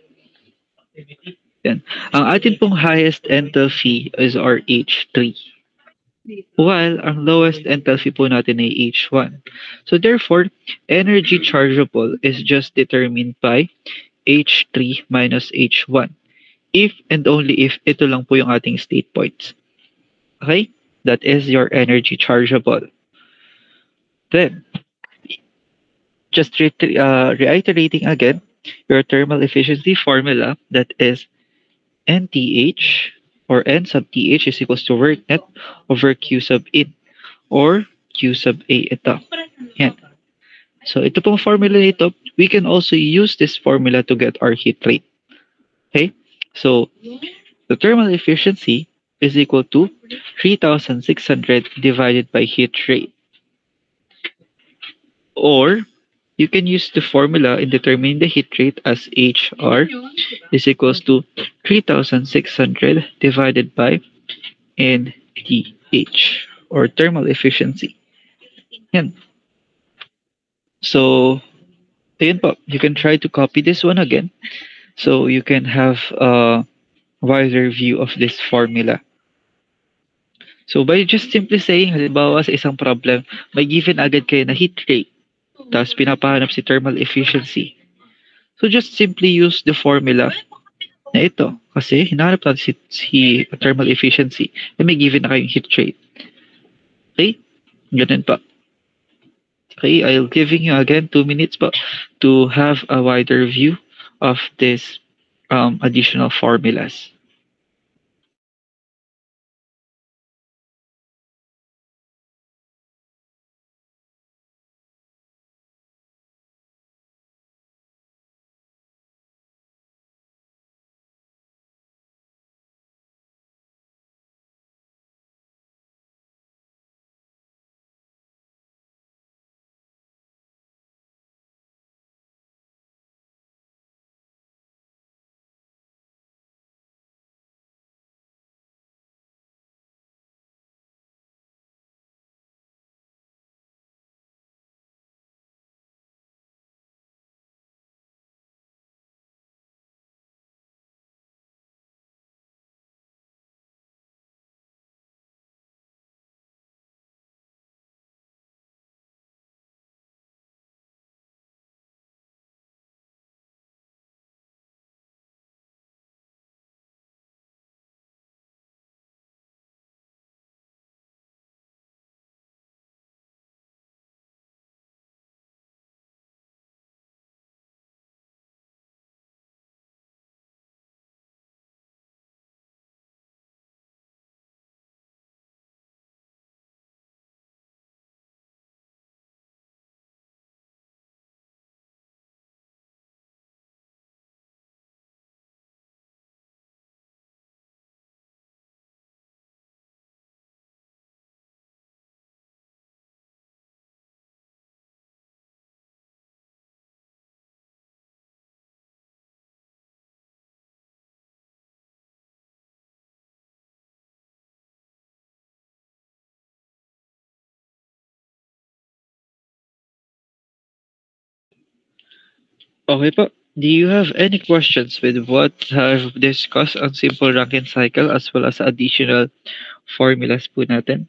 Yan. Ang atin pong highest enthalpy is our H3. While ang lowest enthalpy po natin ay H1. So therefore, energy chargeable is just determined by H3 minus H1. If and only if ito lang po yung ating state points. Okay? That is your energy chargeable. Then, just reiterating again, your thermal efficiency formula, that is NTH or N sub TH is equals to work net over Q sub in or Q sub A ito. Yan. So ito pong formula nito, we can also use this formula to get our heat rate. Okay? So the thermal efficiency is equal to 3,600 divided by heat rate. Or you can use the formula in determining the heat rate as HR is equals to 3,600 divided by NTH or thermal efficiency. Yan. So, ayun po, you can try to copy this one again so you can have a wider view of this formula. So by just simply saying, halimbawa sa isang problem, may given agad kayo na heat rate, tapos pinapahanap si thermal efficiency. So just simply use the formula na ito. Kasi hinahanap natin si thermal efficiency na may given na kayong heat rate. Okay? Ganun pa. Okay, I'll giving you again 2 minutes pa to have a wider view of this additional formulas. Okay po. Do you have any questions with what I've discussed on simple Rankine cycle as well as additional formulas po natin?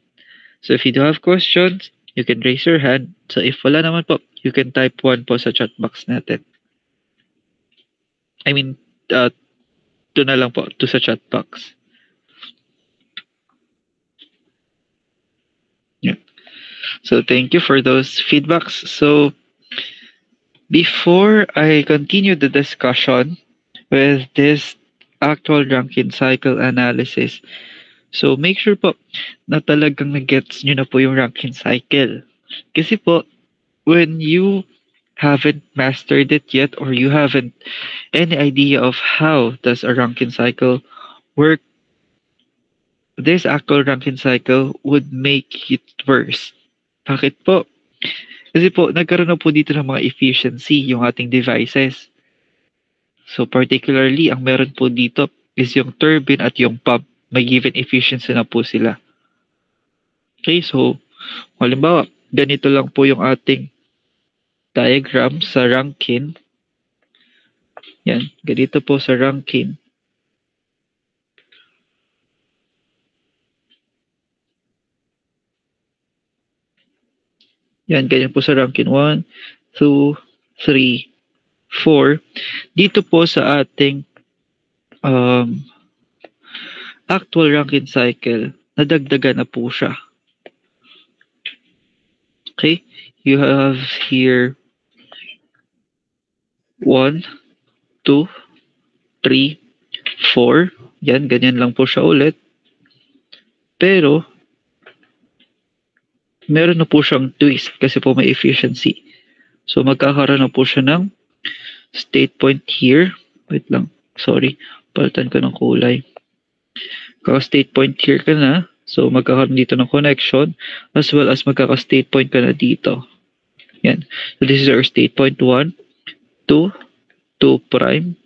So if you do have questions, you can raise your hand. So if wala naman po, you can type 1 po sa chat box natin. I mean, 2 na lang po, 2 sa chat box. Yeah. So thank you for those feedbacks. So before I continue the discussion with this actual Rankine cycle analysis, so make sure po na talagang nag-gets nyo na po yung Rankine cycle. Kasi po, when you haven't mastered it yet or you haven't any idea of how does a Rankine cycle work, this actual Rankine cycle would make it worse. Bakit po? Kasi po, nagkaroon na po dito ng mga efficiency yung ating devices. So particularly, ang meron po dito is yung turbine at yung pump. May given efficiency na po sila. Okay, so halimbawa, ganito lang po yung ating diagram sa Rankine. Yan, ganito po sa Rankine. Yan, ganyan po sa Rankine. 1, 2, 3, 4. Dito po sa ating actual Rankine cycle, nadagdagan na po siya. Okay, you have here 1, 2, 3, 4. Yan, ganyan lang po siya ulit. Pero, meron na po siyang twist kasi po may efficiency. So, magkakaroon na po siya ng state point here. Wait lang. Sorry. Palitan ko ng kulay. Kaka-state point here ka na. So, magkakaroon dito ng connection as well as magkaka-state point ka na dito. Yan. So, this is our state point 1, 2, 2 prime,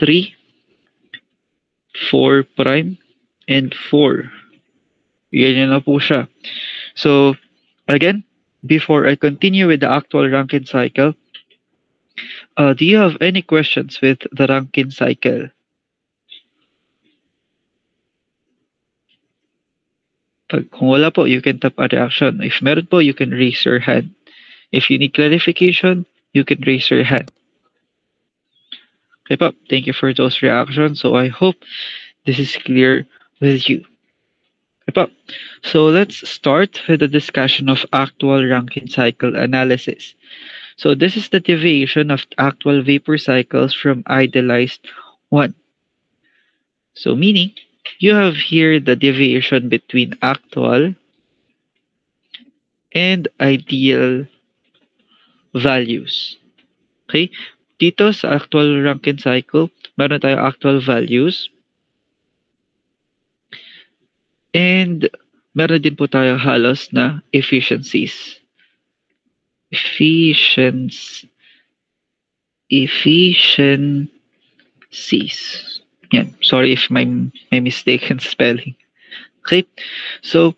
3, 4 prime, and 4. Yan na po siya. So, again, before I continue with the actual Rankine cycle, do you have any questions with the Rankine cycle? Kung wala po, you can tap a reaction. If meron po, you can raise your hand. If you need clarification, you can raise your hand. Okay po, thank you for those reactions. So I hope this is clear with you. Okay po. So let's start with the discussion of actual Rankine cycle analysis. So this is the deviation of actual vapor cycles from idealized one. So meaning, you have here the deviation between actual and ideal values. Okay? Dito sa actual Rankine cycle, meron tayong actual values. And meron din po tayong halos na efficiencies. Efficiencies. Yan. Sorry if my mistaken spelling. Okay. So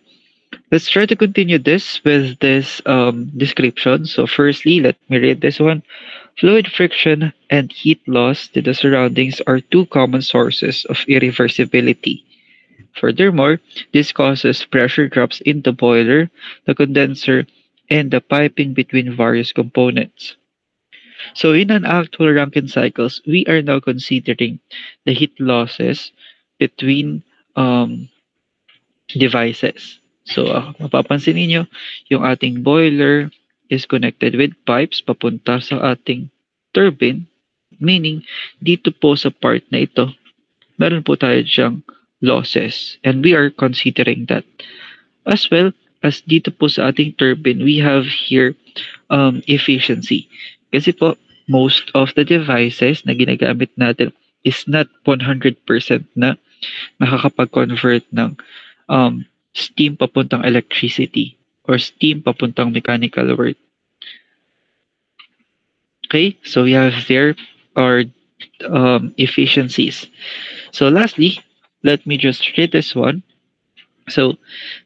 let's try to continue this with this description. So firstly, let me read this one. Fluid friction and heat loss to the surroundings are two common sources of irreversibility. Furthermore, this causes pressure drops in the boiler, the condenser, and the piping between various components. So in an actual Rankine cycles, we are now considering the heat losses between devices. So mapapansin niyo, yung ating boiler is connected with pipes papunta sa ating turbine, meaning dito po sa part na ito, meron po tayo diyang losses and we are considering that. As well as dito po sa ating turbine, we have here efficiency. Kasi po, most of the devices na ginagamit natin is not 100% na nakakapag-convert ng steam papuntang electricity or steam papuntang mechanical work. Okay, so we have there our efficiencies. So lastly, let me just read this one. So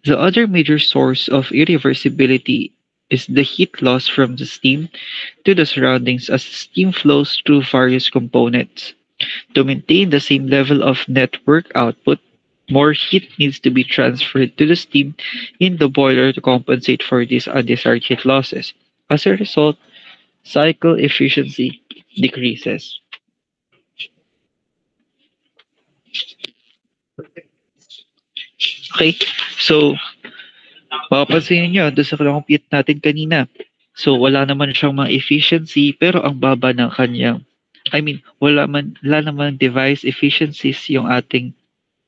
the other major source of irreversibility is the heat loss from the steam to the surroundings as steam flows through various components. To maintain the same level of network output, more heat needs to be transferred to the steam in the boiler to compensate for these undesired heat losses. As a result, cycle efficiency decreases. Okay, so mapapansin niyo doon sa compute natin kanina. So wala naman siyang mga efficiency pero ang baba ng kanyang wala naman device efficiencies yung ating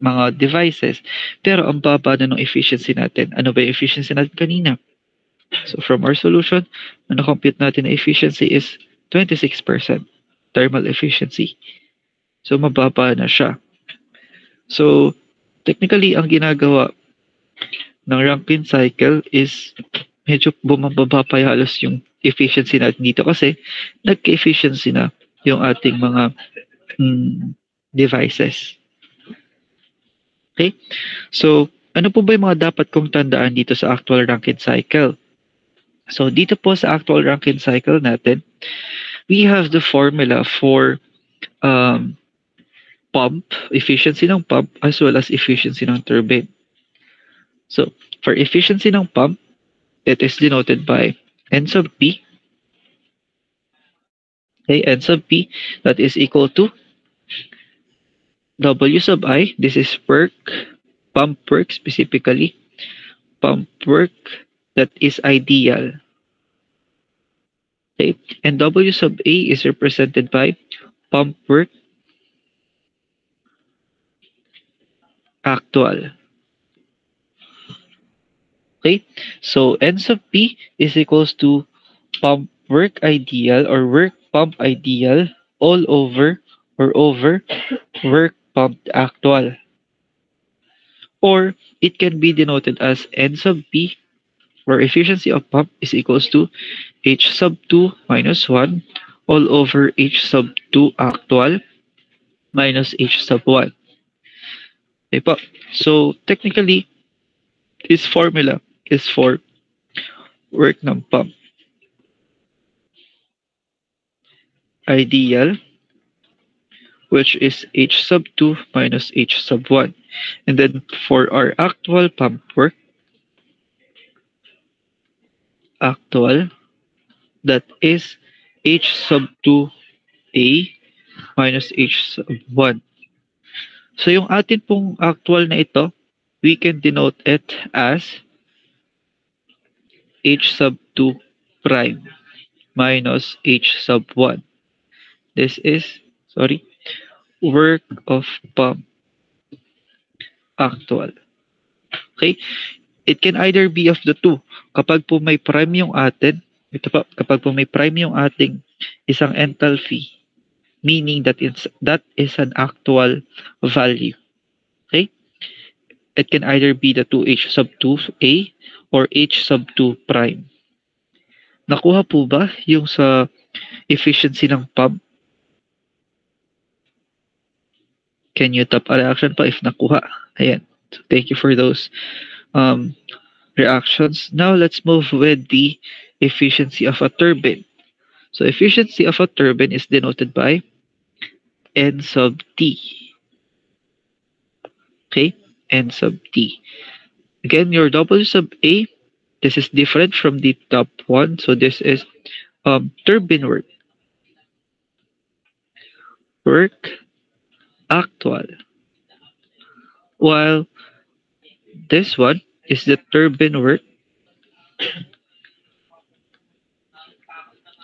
mga devices pero ang baba na ng efficiency natin. Ano ba yung efficiency natin kanina? So from our solution, ang na-compute natin na efficiency is 26% thermal efficiency. So mababa na siya. So technically ang ginagawa ng Rankine cycle is medyo bumababa pa halos yung efficiency natin dito kasi nagka-efficiency na yung ating mga devices. Okay? So, ano po ba yung mga dapat kong tandaan dito sa actual Rankine cycle? So, dito po sa actual Rankine cycle natin, we have the formula for pump, efficiency ng pump, as well as efficiency ng turbine. So, for efficiency ng pump, it is denoted by N sub P. Okay, N sub P, that is equal to W sub I. This is work, pump work specifically. Pump work that is ideal. Okay, and W sub A is represented by pump work actual. Okay, so N sub P is equals to pump work ideal or work pump ideal all over or over work pumped actual. Or it can be denoted as N sub P, where efficiency of pump is equals to H sub 2 minus 1 all over H sub 2 actual minus H sub 1. Okay po. So technically, this formula is for work ng pump. Ideal, which is H sub 2 minus H sub 1. And then for our actual pump work, actual, that is H sub 2A minus H sub 1. So yung atin pong actual na ito, we can denote it as H sub 2 prime minus H sub 1. This is, work of pump actual. Okay? It can either be of the two. Kapag po may prime yung atin, kapag po may prime yung ating isang enthalpy, meaning that is an actual value. Okay? It can either be the 2H sub 2A or H sub 2 prime. Nakuha po ba yung sa efficiency ng pump? Can you tap a reaction pa if nakuha? Ayan. So thank you for those reactions. Now let's move with the efficiency of a turbine. So efficiency of a turbine is denoted by N sub T. Okay? N sub T. Again, your W sub A, this is different from the top one. So this is turbine work. Work actual. While this one is the turbine work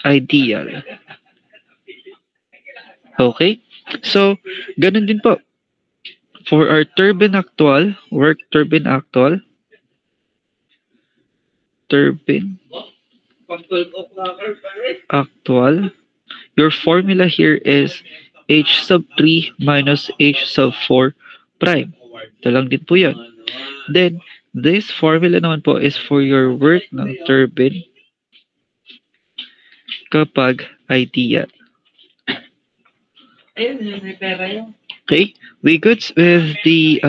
ideal. Okay? So, ganun din po. For our turbine actual, work turbine actual, your formula here is H sub 3 minus H sub 4 prime. Ito lang din po yun. Then, this formula naman po is for your work ng turbine kapag ideal. Okay, we good with the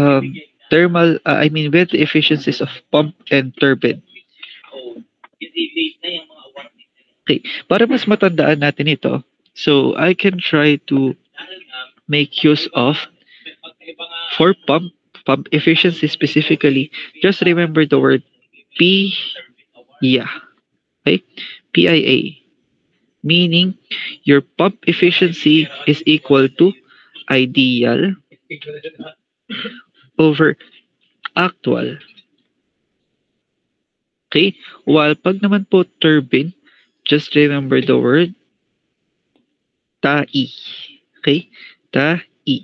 with the efficiencies of pump and turbine. Okay, para mas matandaan natin ito, so I can try to make use of for pump efficiency specifically. Just remember the word P, yeah, okay, PIA, meaning your pump efficiency is equal to ideal over actual. Okay? While pag naman po turbine, just remember the word TAI. Okay? TAI.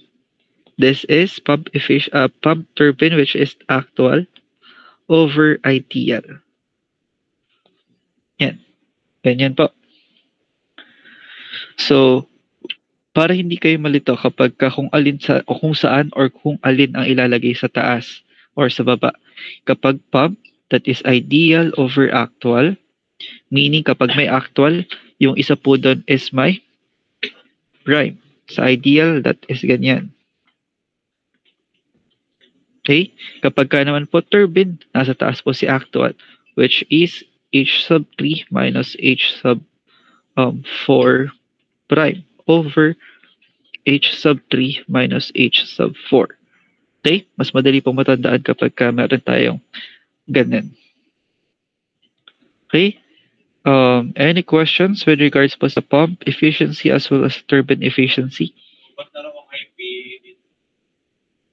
This is pump turbine which is actual over ideal. Yan. Ganyan po. So, para hindi kayo malito kapag kung alin sa o kung saan or kung alin ang ilalagay sa taas or sa baba. Kapag pump, that is ideal over actual. Meaning kapag may actual, yung isa po doon is may prime. Sa ideal, that is ganyan. Okay? Kapag ka naman po turbine, nasa taas po si actual, which is h sub 3 minus h sub 4 prime over h sub 3 minus h sub 4. Okay? Mas madali pong matandaan kapag ka meron tayong ganyan. Okay? Any questions with regards po sa pump efficiency as well as turbine efficiency?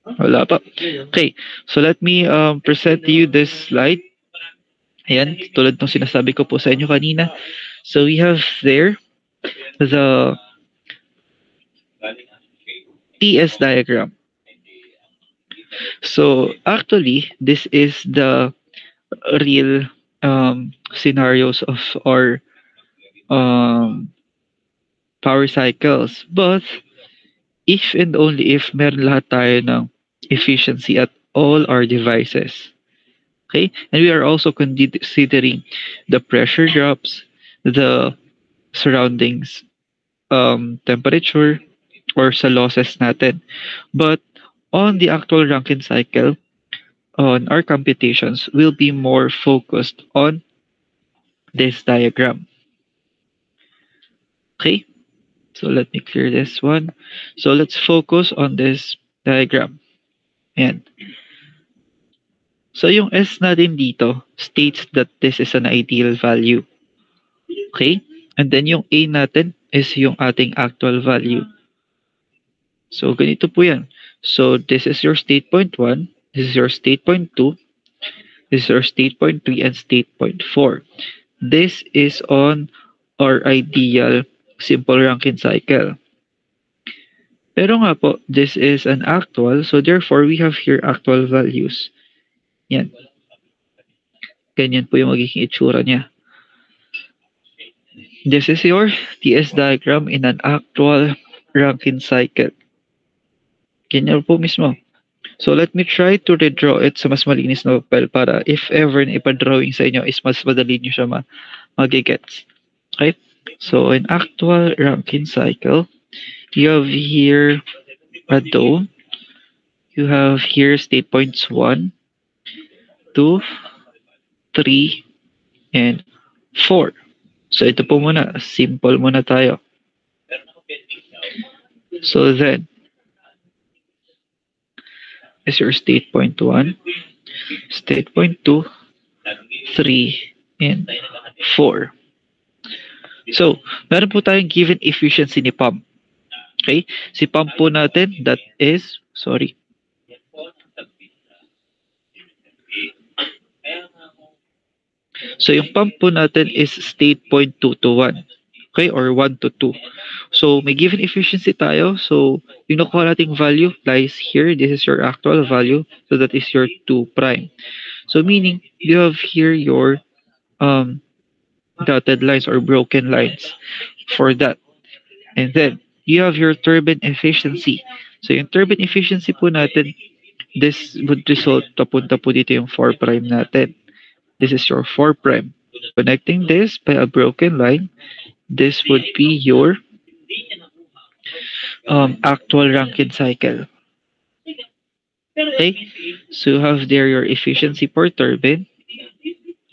Wala pa. Okay, so let me present to you this slide. Ayan, tulad ng sinasabi ko po sa inyo kanina. So we have there the TS diagram. So actually, this is the real scenarios of our power cycles. But if and only if meron lahat tayo ng efficiency at all our devices. Okay? And we are also considering the pressure drops, the surroundings temperature, or sa losses natin. But on the actual Rankine cycle, on our computations will be more focused on this diagram. Okay? So let me clear this one. So let's focus on this diagram. Ayan. So yung S natin dito states that this is an ideal value. Okay? And then yung A natin is yung ating actual value. So ganito po yan. So this is your state point 1, this is your state point 2, this is your state point 3, and state point 4. This is on our ideal simple Rankine cycle. Pero nga po, this is an actual, so therefore we have here actual values. Yan. Ganyan po yung magiging itsura niya. This is your TS diagram in an actual Rankine cycle. Ganyan po mismo. So let me try to redraw it sa mas malinis na papel para if ever na ipa-drawing sa inyo is mas madali nyo siya magigets. Okay? So in actual Rankine cycle, you have here a dome. You have here state points 1, 2, 3, and 4. So ito po muna, simple muna tayo. So then, is your state point 1, state point 2, 3, and 4. So, meron po tayong given efficiency ni pump. Okay? Si pump po natin, that is, sorry. So, yung pump po natin is state point 2 to 1. Okay? Or 1 to 2. So, may given efficiency tayo. So, yung nakuha nating value lies here. This is your actual value. So, that is your 2 prime. So, meaning, you have here your dotted lines or broken lines for that. And then, you have your turbine efficiency. So, yung turbine efficiency po natin, this would result, papunta po dito yung 4 prime natin. This is your 4 prime. Connecting this by a broken line, this would be your actual Rankine cycle. Okay? So, you have there your efficiency per turbine.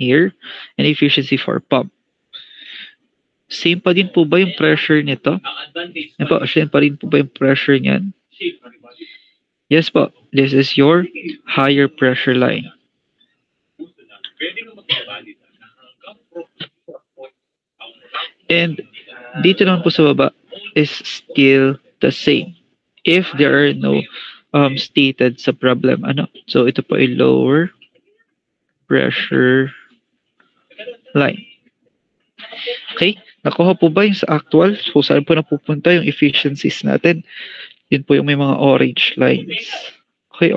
here, and efficiency for pump. Same pa din po ba yung pressure nito? Yan po, same pa rin po ba yung pressure niyan? Yes po, this is your higher pressure line. And dito naman po sa baba is still the same. If there are no stated sa problem, so ito po ay lower pressure line. Okay, nakuha po ba yung sa actual? So saan po napupunta yung efficiencies natin? Yun po yung may mga orange lines. Okay,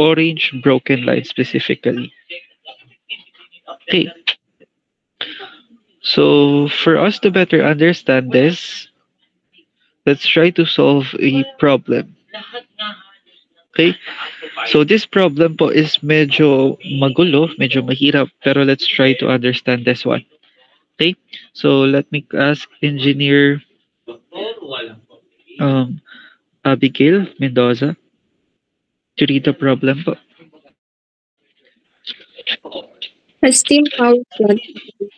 orange broken line specifically. Okay. So for us to better understand this, let's try to solve a problem. Okay? So this problem po is medyo magulo, medyo mahirap, pero let's try to understand this one. Okay? So let me ask Engineer Abigail Mendoza to read the problem po. A steam power plant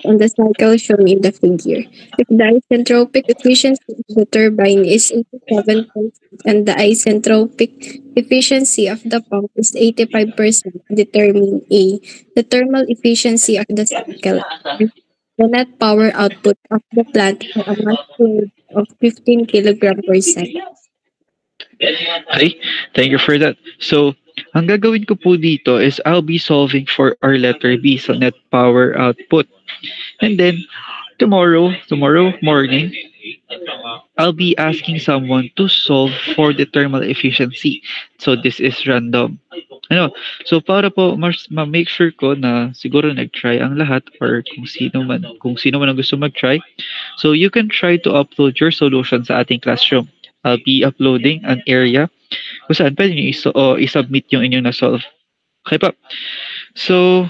on the cycle shown in the figure. If the isentropic efficiency of the turbine is 87% and the isentropic efficiency of the pump is 85%, determine A, the thermal efficiency of the cycle, the net power output of the plant for a mass flow of 15 kg per second. Okay, thank you for that. So, ang gagawin ko po dito is I'll be solving for our letter B, so net power output. And then, tomorrow morning, I'll be asking someone to solve for the thermal efficiency. So, this is random. So para po ma-make sure ko na siguro nag-try ang lahat or kung sino man ang gusto mag-try. So, you can try to upload your solution sa ating classroom. I'll be uploading an area kung saan pwede nyo i-submit yung inyong na-solve. Okay pa. So,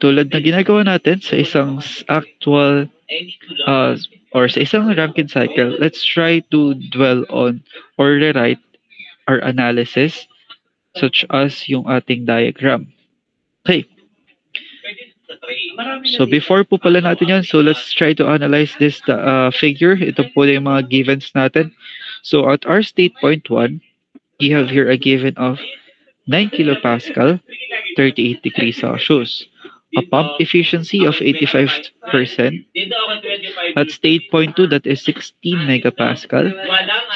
tulad na ginagawa natin sa isang actual or sa isang Rankine cycle, let's try to dwell on or rewrite our analysis such as yung ating diagram. Okay. So before po pala natin yan, so let's try to analyze this figure. Ito po yung mga givens natin. So at our state point 1, you have here a given of 9 kilopascal, 38 degrees Celsius. A pump efficiency of 85%. At state point 2, that is 16 megapascal.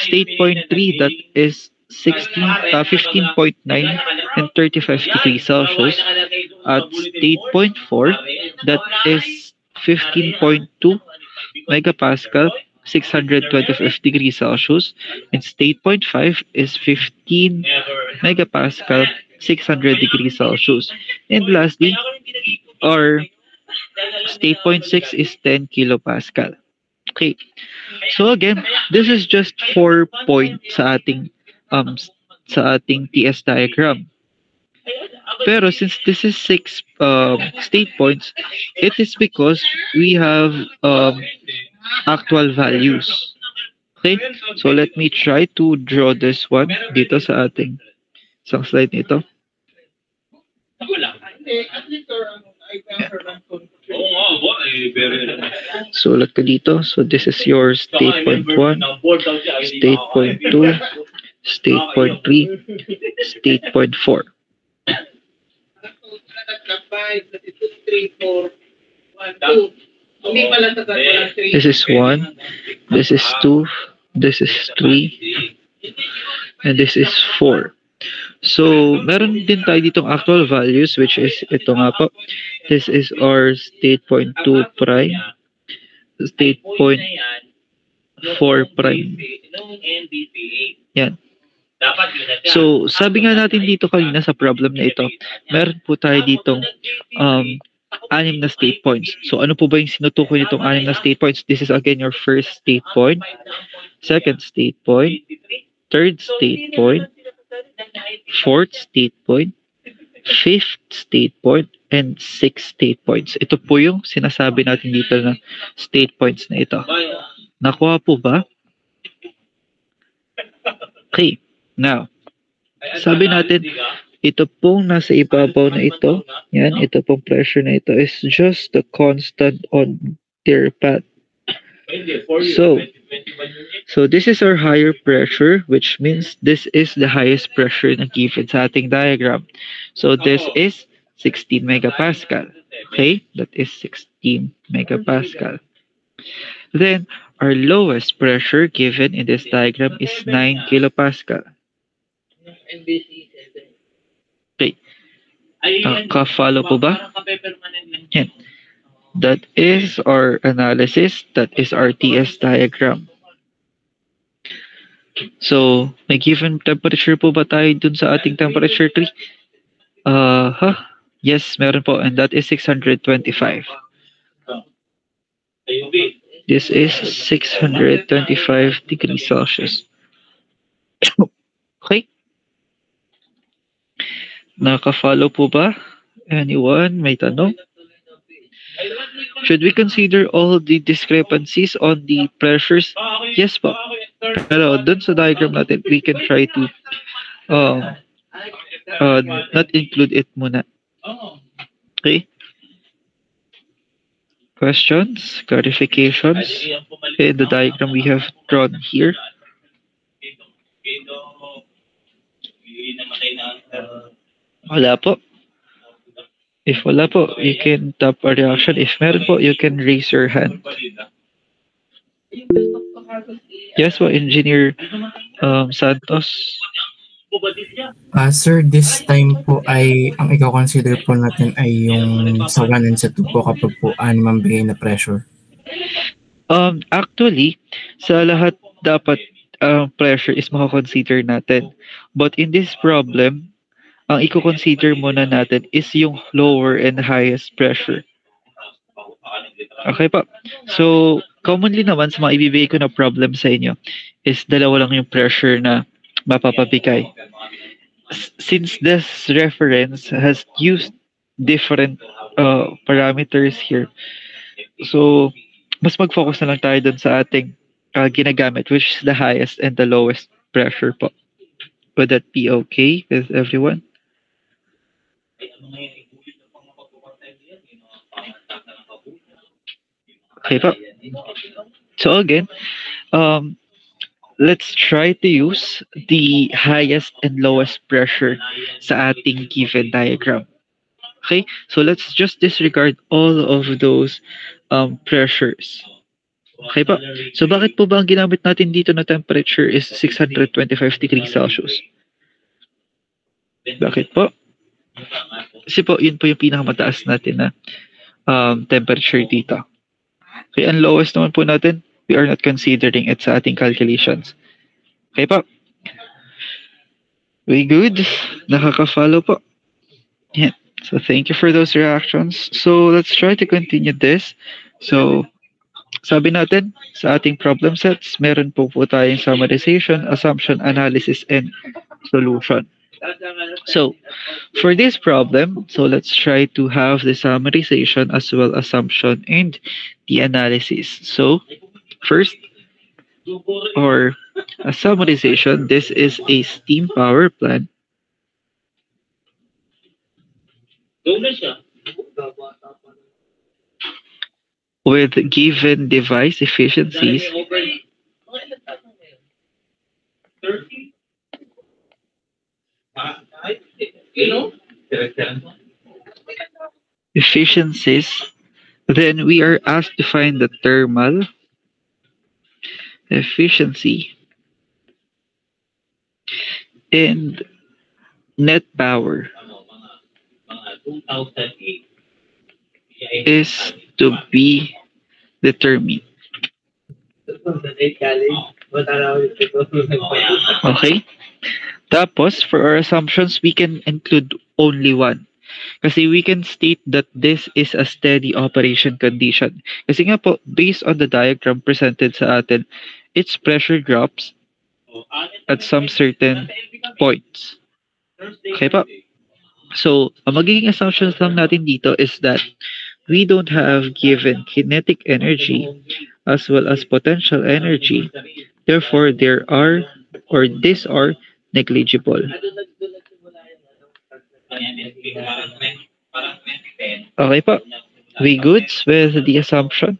State point 3, that is 15.9 and 35 degrees Celsius. At state point 4, that is 15.2 megapascal, 625 degrees Celsius. And state point 5 is 15 megapascal, 600 degrees Celsius. And lastly, our state point 6 is 10 kilopascal. Okay. So again, this is just 4 points sa ating TS diagram. Pero since this is 6 state points, it is because we have actual values. Okay? So let me try to draw this one dito sa ating isang slide nito. So ulit ka dito. So this is your state point 1, state point 2, state point 3, state point 4. This is 1, this is 2, this is 3, and this is 4. So, meron din tayo ditong actual values, which is ito nga po. This is our state point 2 prime, state point 4 prime. Yan. So, sabi nga natin dito kanina sa problem na ito, meron po tayo ditong 6 na state points. So, ano po ba yung sinutukoy nitong 6 na state points? This is again your first state point, second state point, third state point, fourth state point, fifth state point, and sixth state points. Ito po yung sinasabi natin dito na state points na ito. Nakuha po ba? Okay. Now, sabi natin, Ito pong nasa ibabaw na ito, yan, ito pong pressure na ito is just the constant on their path. So this is our higher pressure, which means this is the highest pressure na given sa ating diagram. So this is 16 megapascal. Okay, that is 16 megapascal. Then our lowest pressure given in this diagram is 9 kilopascal. Okay. Ka-follow po ba? Yan. That is our analysis. That is our TS diagram. So, may given temperature po ba tayo dun sa ating temperature tree? Yes, meron po. And that is 625. This is 625 degrees Celsius. Okay? Naka-follow po ba? Anyone? May tanong? Should we consider all the discrepancies on the pressures? Yes po. Pero dun sa diagram natin, we can try to not include it muna. Okay? Questions? Clarifications? In the diagram we have drawn here. Wala po. If wala po, you can tap a reaction. If meron po, you can raise your hand. Yes po, Engineer Santos. Sir, this time po ay ang i-consider po natin ay yung sa 1 and sa 2 po kapag po 6 ang bigay na pressure. Actually, sa lahat dapat pressure is makakonsider natin. But in this problem, ang i-consider muna natin is yung lower and highest pressure. Okay pa. So, commonly naman sa mga ibibigay ko na problem sa inyo is dalawa lang yung pressure na mapapabigay. Since this reference has used different parameters here, so mas mag-focus na lang tayo dun sa ating ginagamit, which is the highest and the lowest pressure po. Would that be okay with everyone? Okay po. So again, let's try to use the highest and lowest pressure sa ating given diagram. Okay, so let's just disregard all of those pressures. Okay po. So bakit po ba ang ginamit natin dito na temperature is 625 degrees Celsius? Bakit po? Kasi po, yun po yung pinakamataas natin na temperature dito. Okay, ang lowest naman po natin, we are not considering it sa ating calculations. Okay po? Very good. Nakaka-follow po. Yeah. So thank you for those reactions. So let's try to continue this. So, sabi natin, sa ating problem sets, meron po tayong summarization, assumption, analysis, and solution. So, for this problem, so let's try to have the summarization as well assumption and the analysis. So, first, or a summarization, this is a steam power plant with given device efficiencies then we are asked to find the thermal efficiency and net power is to be determined. Okay? Tapos, for our assumptions, we can include only one. Kasi we can state that this is a steady operation condition. Kasi nga po, based on the diagram presented sa atin, its pressure drops at some certain points. Okay po? So, ang magiging assumptions lang natin dito is that we don't have given kinetic energy as well as potential energy. Therefore, these are negligible. Okay po. We goods with the assumption?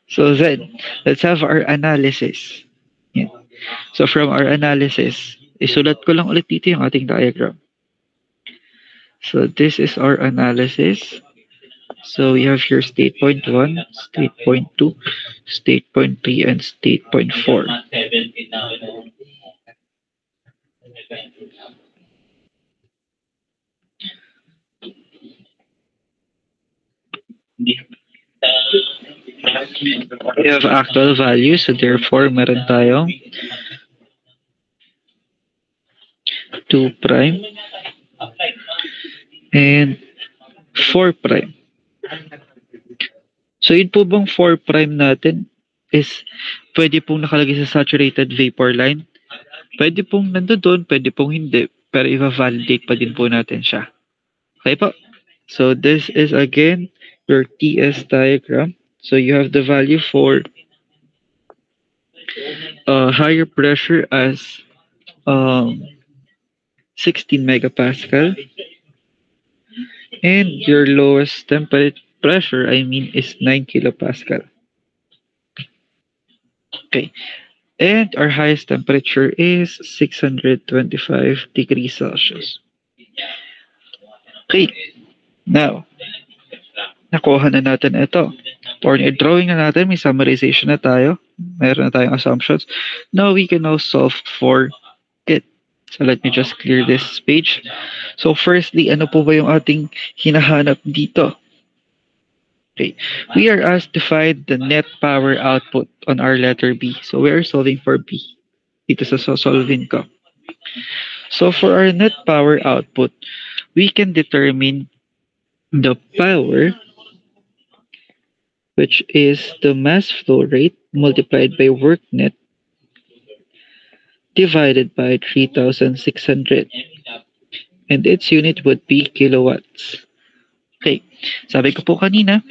So then, let's have our analysis. Yan. So from our analysis, isulat ko lang ulit dito yung ating diagram. So this is our analysis. So we have here state point 1, state point 2, state point 3, and state point 4. We have actual values, so therefore meron tayong 2 prime and 4 prime. So yun po bang 4 prime natin is pwede pong nakalagay sa saturated vapor line? Pwede pong nandoon, pwede pong hindi, pero i-validate pa din po natin siya. Okay po? So this is again your TS diagram. So you have the value for higher pressure as 16 megapascal, and your lowest temperature pressure, is 9 kilopascal. Okay, and our highest temperature is 625 degrees Celsius. Okay, now, nakuha na natin ito. Or drawing na natin, may summarization na tayo. Meron na tayong assumptions. Now, we can now solve for it. So, let me just clear this page. So, firstly, ano po ba yung ating hinahanap dito? Okay. We are asked to find the net power output on our letter B. So, we are solving for B. Dito sa solving ko. So, for our net power output, we can determine the power, which is the mass flow rate multiplied by work net divided by 3,600. And its unit would be kilowatts. Okay. Sabi ko po kanina,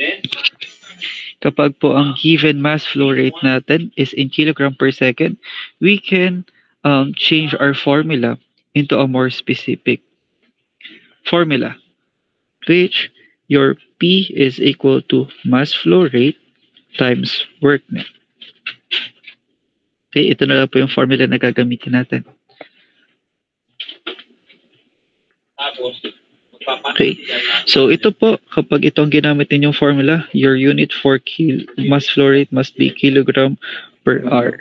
kapag po ang given mass flow rate natin is in kilogram per second, we can change our formula into a more specific formula, which your P is equal to mass flow rate times work net. Okay, ito na lang po yung formula na gagamitin natin. Okay, so ito po, kapag itong ginamit ninyong formula, your unit for mass flow rate must be kilogram per hour.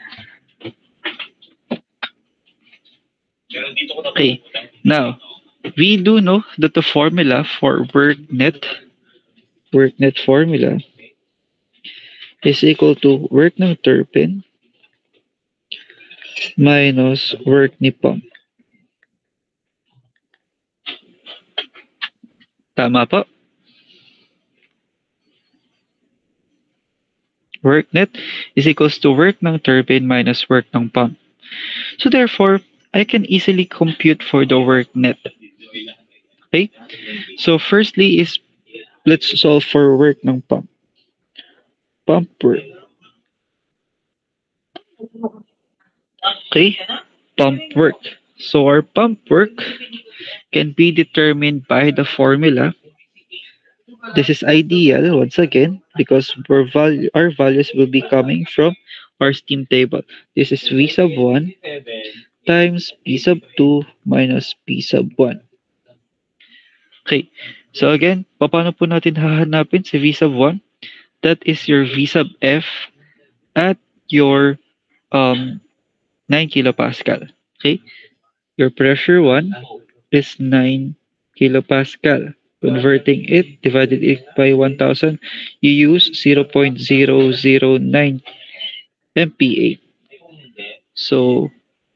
Okay, now, we do know that the formula for work net formula is equal to work ng turbine minus work ni pump. Tama po. Work net is equals to work ng turbine minus work ng pump. So therefore, I can easily compute for the work net. Okay? So firstly is, let's solve for work ng pump. Pump work. Okay? Pump work. So our pump work can be determined by the formula. This is ideal, once again, because our values will be coming from our steam table. This is V sub 1 times P sub 2 minus P sub 1. Okay, so again, paano po natin hahanapin si V sub 1? That is your V sub F at your 9 kilopascal. Okay, your pressure 1 is 9 kilopascal. Converting it, divided it by 1,000, you use 0.009 MPa. So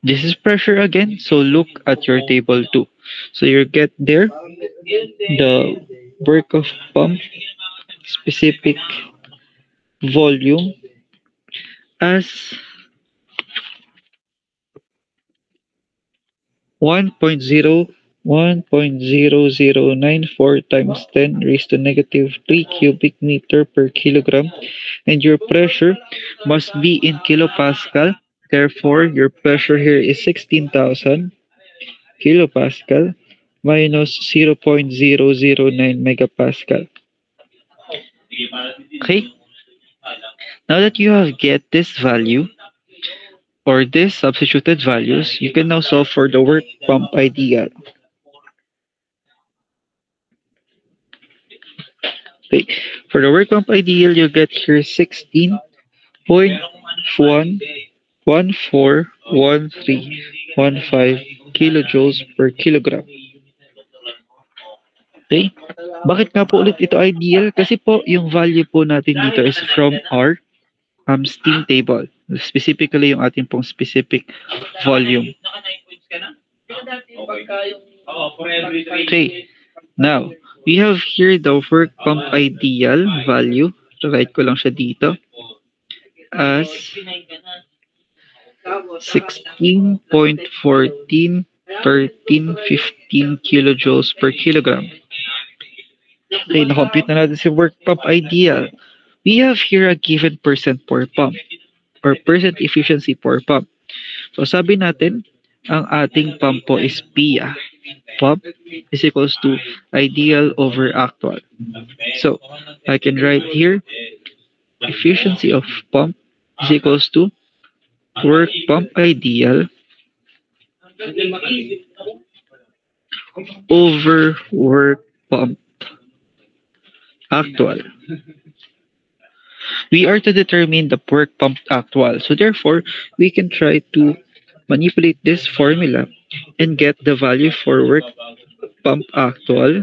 this is pressure again. So look at your table 2. So you get there the work of pump specific volume as 1.0094 times 10 raised to negative 3 cubic meter per kilogram, and your pressure must be in kilopascal Therefore, your pressure here is 16,000 kilopascal minus 0.009 megapascal. Okay? Now that you have get this value, or this substituted values, you can now solve for the work pump ideal. Okay. For the work pump ideal, you get here 16.141315 kilojoules per kilogram. Okay? Bakit nga po ulit ito ideal? Kasi po, yung value po natin dito is from our steam table. Specifically, yung ating pong specific volume. Okay. Now, we have here the work pump ideal value. So, write ko lang siya dito as 16.141315 kilojoules per kilogram. Okay, na-compute na natin si work pump ideal. We have here a given percent per pump or percent efficiency per pump. So sabi natin, ang ating pump po is PIA. Pump is equals to ideal over actual. So I can write here, efficiency of pump is equals to work pump ideal over work pump actual. We are to determine the work pump actual. So therefore, we can try to manipulate this formula and get the value for work pump actual.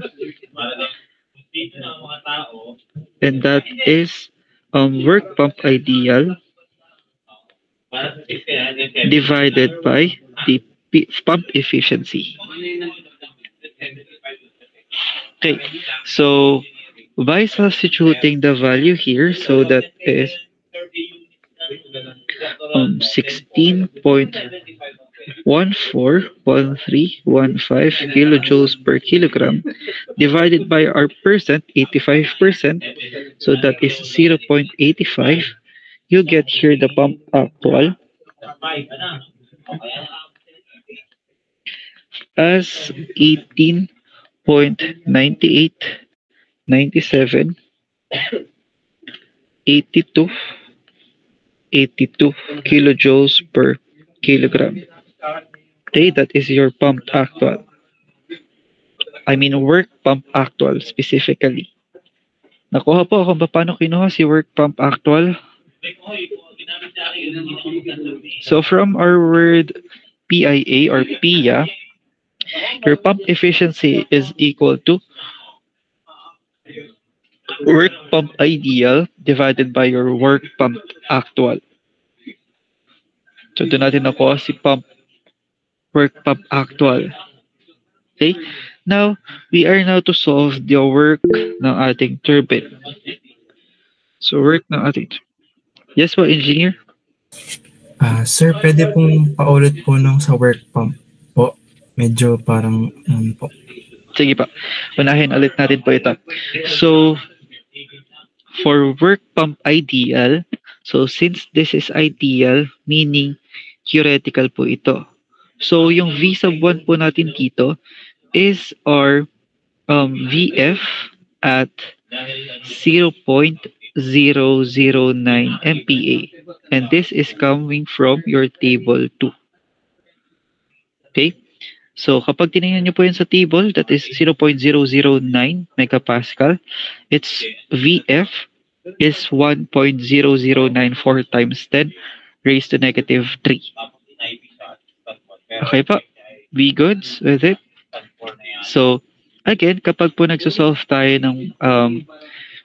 And that is work pump ideal divided by the pump efficiency. Okay, so by substituting the value here, so that is 16.141315 kilojoules per kilogram divided by our percent, 85%, so that is 0.85. You get here the pump actual as 18.98 97, 82 kilojoules per kilogram. Okay, that is your pump actual. I mean work pump actual specifically. Nakuha po kung paano kinuha si work pump actual. So from our word PIA or PIA, your pump efficiency is equal to work pump ideal divided by your work pump actual. So doon natin nakuha si work pump actual. Okay? Now, we are now to solve the work ng ating turbine. So work ng ating yes po, engineer? Sir, pwede pong paulit po nung sa work pump po. Medyo parang po. Sige pa. Unahin ulit natin po ito. So, for work pump ideal, so since this is ideal, meaning theoretical po ito. So, yung V sub 1 po natin dito is our VF at 0.009 MPa. And this is coming from your table 2. Okay? So, kapag tinignan nyo po yun sa table, that is 0.009 megapascal. Its VF is 1.0094 times 10 raised to negative 3. Okay pa? We goods with it? So, again, kapag po nagsosolve tayo ng,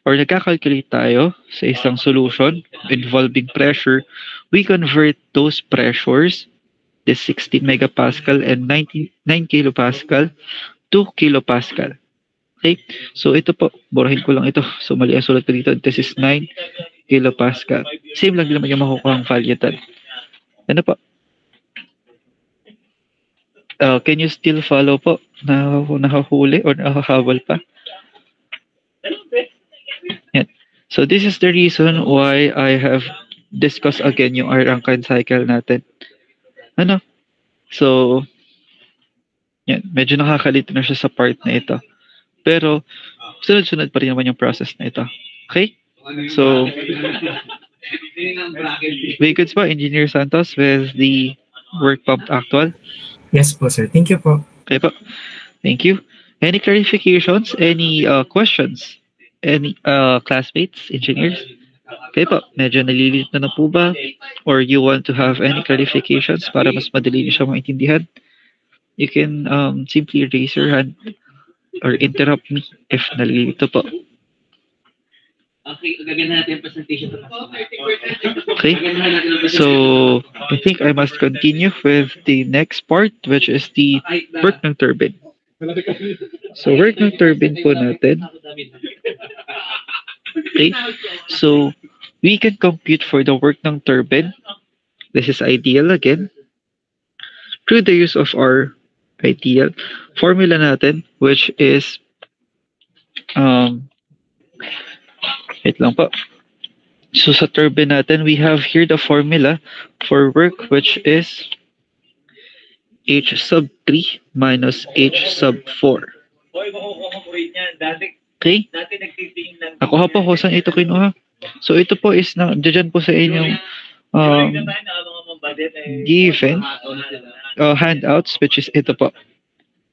or nagkakalculate tayo sa isang solution involving pressure, we convert those pressures, the 16 megapascal and 9 kilopascal to kilopascal. Okay? So ito po, burahin ko lang ito. So mali ang sulat ko dito. This is 9 kilopascal. Same lang naman yung makukuha ang value tan. Ano po? Can you still follow po? Nakahuli or nakahabol pa? Yan. So this is the reason why I have discuss again yung Rankine cycle natin. Ano? So, yan. Medyo nakakalito na siya sa part na ito. Pero, sunod-sunod pa rin naman yung process na ito. Okay? So, we good ba, Engineer Santos, with the work pumped actual? Yes po, sir. Thank you po. Okay po. Thank you. Any clarifications? Any questions? Any classmates, engineers? Okay po. Medyo nalilito na po ba? Or you want to have any clarifications para mas madali niyo siya maintindihan? You can simply raise your hand or interrupt me if nalilito po. Okay, gagawin natin yung presentation. Okay, so I think I must continue with the next part, which is the work ng turbine. So work ng turbine po natin. Okay, so we can compute for the work ng turbine. This is ideal again. Through the use of our ideal formula natin, which is wait lang po. So sa turbine natin, we have here the formula for work, which is H sub 3 minus H sub 4. Okay? Nakuha po ko saan ito kinuha. So ito po is na dyan po sa inyong given handouts, which is ito po.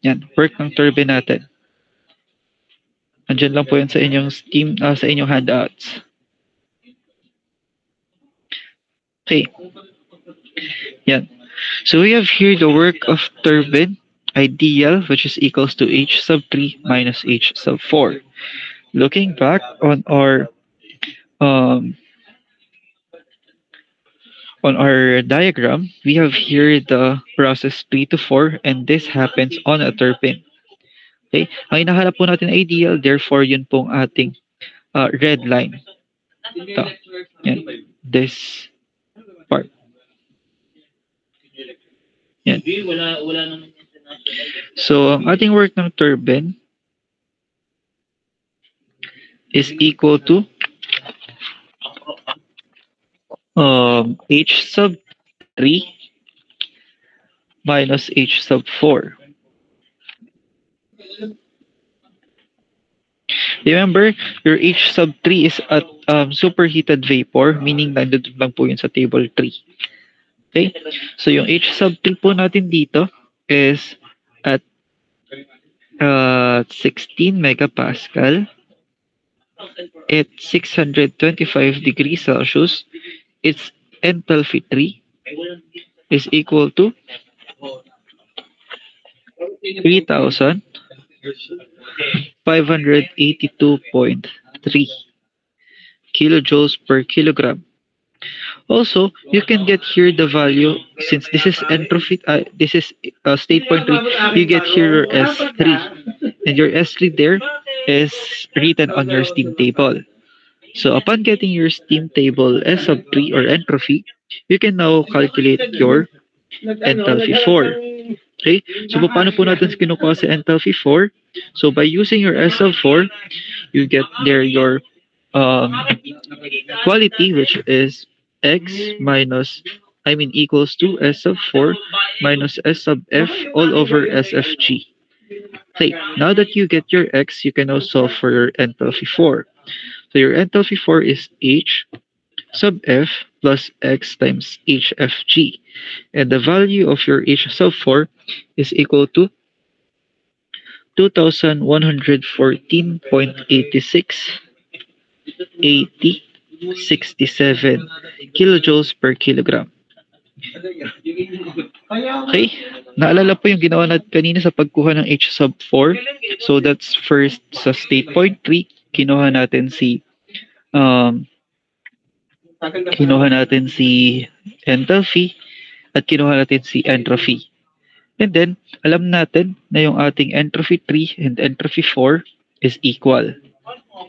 Yan, work ng turbine natin. Andyan lang po yan sa inyong steam, sa inyong handouts. Okay. Yan. So we have here the work of turbine ideal, which is equals to H sub 3 minus H sub 4. Looking back on our diagram, we have here the process 3 to 4, and this happens on a turbine. Okay? Ang hinahanap po natin ideal, therefore yun pong ating red line. Ito. Yan. This part. Yan. So, ang ating work ng turbine is equal to H sub 3 minus H sub 4. Remember, your H sub 3 is at superheated vapor, meaning nandun lang po yun sa table 3. Okay? So, yung H sub 3 po natin dito is at 16 megapascal at 625 degrees Celsius. Its enthalpy 3 is equal to 3,582.3 kilojoules per kilogram. Also, you can get here the value, since this is entropy, this is state point 3, you get here your S3. And your S3 there is written on your steam table. So upon getting your steam table S sub 3 or entropy, you can now calculate your enthalpy 4. Okay? So paano po natin kinukuha sa enthalpy 4? So by using your S sub 4, you get there your quality, which is X minus, equals to S sub 4 minus S sub F all over SFG. Okay, now that you get your X, you can now solve for your enthalpy 4. So your enthalpy 4 is H sub F plus X times HFG. And the value of your H sub 4 is equal to 2,114.86 67 kilojoules per kilogram. Okay, naalala po yung ginawa natin kanina sa pagkuha ng H sub 4. So that's first sa state point 3, kinuha natin si enthalpy at kinuha natin si entropy. And then, alam natin na yung ating entropy 3 and entropy 4 is equal.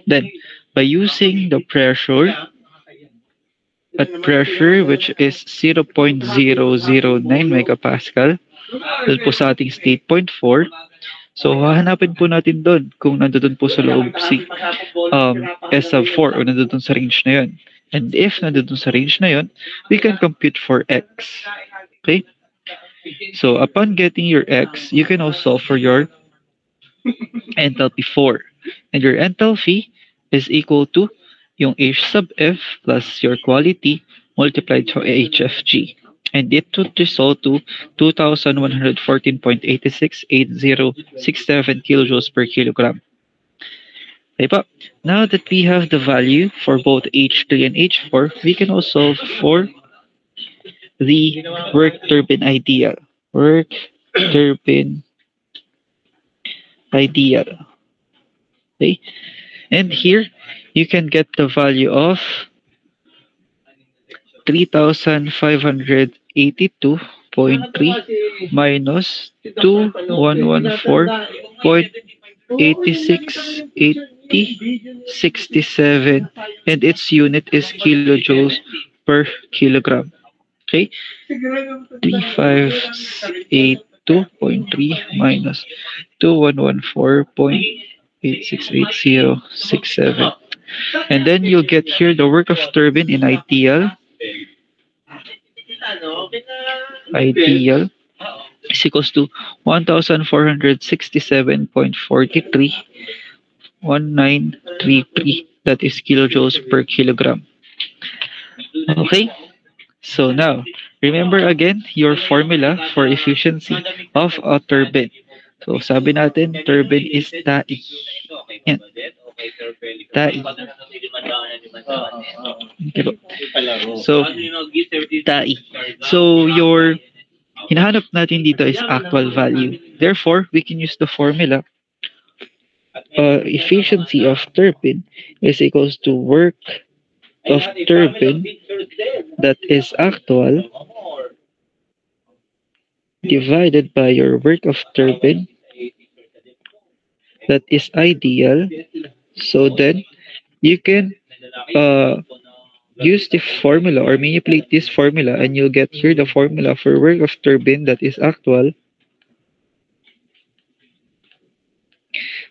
Then, by using the pressure, which is 0.009 megapascal, dun po sa ating state point 4, so hahanapin po natin doon kung nandoon po sa loob si S sub 4 o nandoon sa range na yun. And if nandun sa range na yun, we can compute for x. Okay? So upon getting your x, you can also solve for your enthalpy 4. And your enthalpy is equal to yung H sub F plus your quality multiplied to HFG. And it would result to 2,114.868067 kilojoules per kilogram. Okay po. Now that we have the value for both H3 and H4, we can also solve for the work turbine ideal. Work turbine ideal. Okay? And here, you can get the value of 3,582.3 minus 2,114.868067, and its unit is kilojoules per kilogram. Okay? 3,582.3 minus 2,114.868067. And then you'll get here the work of turbine in ideal. Ideal is equals to 1,467.431933. That is kilojoules per kilogram. Okay? So now, remember again your formula for efficiency of a turbine. So sabi natin, turbine is TAI. Yan. TAI. Okay po. So, TAI. So, your hinahanap natin dito is actual value. Therefore, we can use the formula efficiency of turbine is equals to work of turbine that is actual divided by your work of turbine that is ideal. So then you can use the formula or manipulate this formula, and you'll get here the formula for work of turbine that is actual,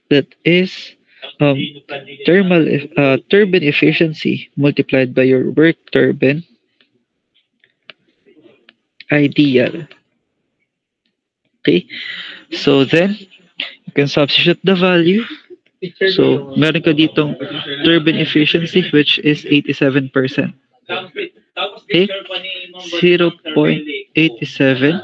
that is turbine efficiency multiplied by your work turbine ideal. Okay, so then you can substitute the value. So meron ka ditong turbine efficiency which is 87%. Okay, 0.87,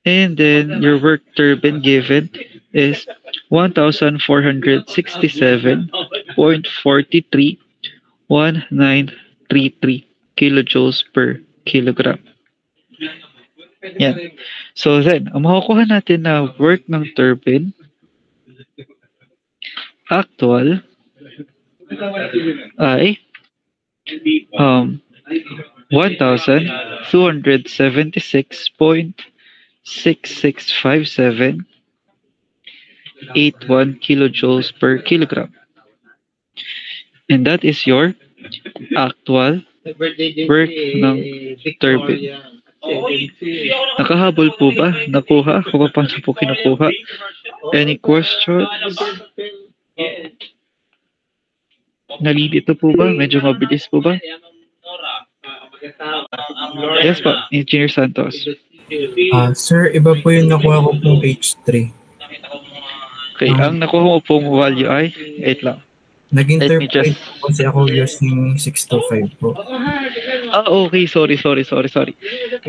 and then your work turbine given is 1,467.431933 kilojoules per kilogram. Yan. So then, ang makukuha natin na work ng turbine actual ay 1,276.665781 kilojoules per kilogram. And that is your actual work ng turbine. Nakahabol po ba? Nakuha? Kung paano po kinukuha? Any questions? Nalilito po ba? Medyo mabilis po ba? Yes po, Engineer Santos. Sir, iba po yung nakuha ko pong H3. Okay, ang nakuha mo pong value ay, wait lang. Nag-interpret po kasi ako using 625 po. Okay. Sorry.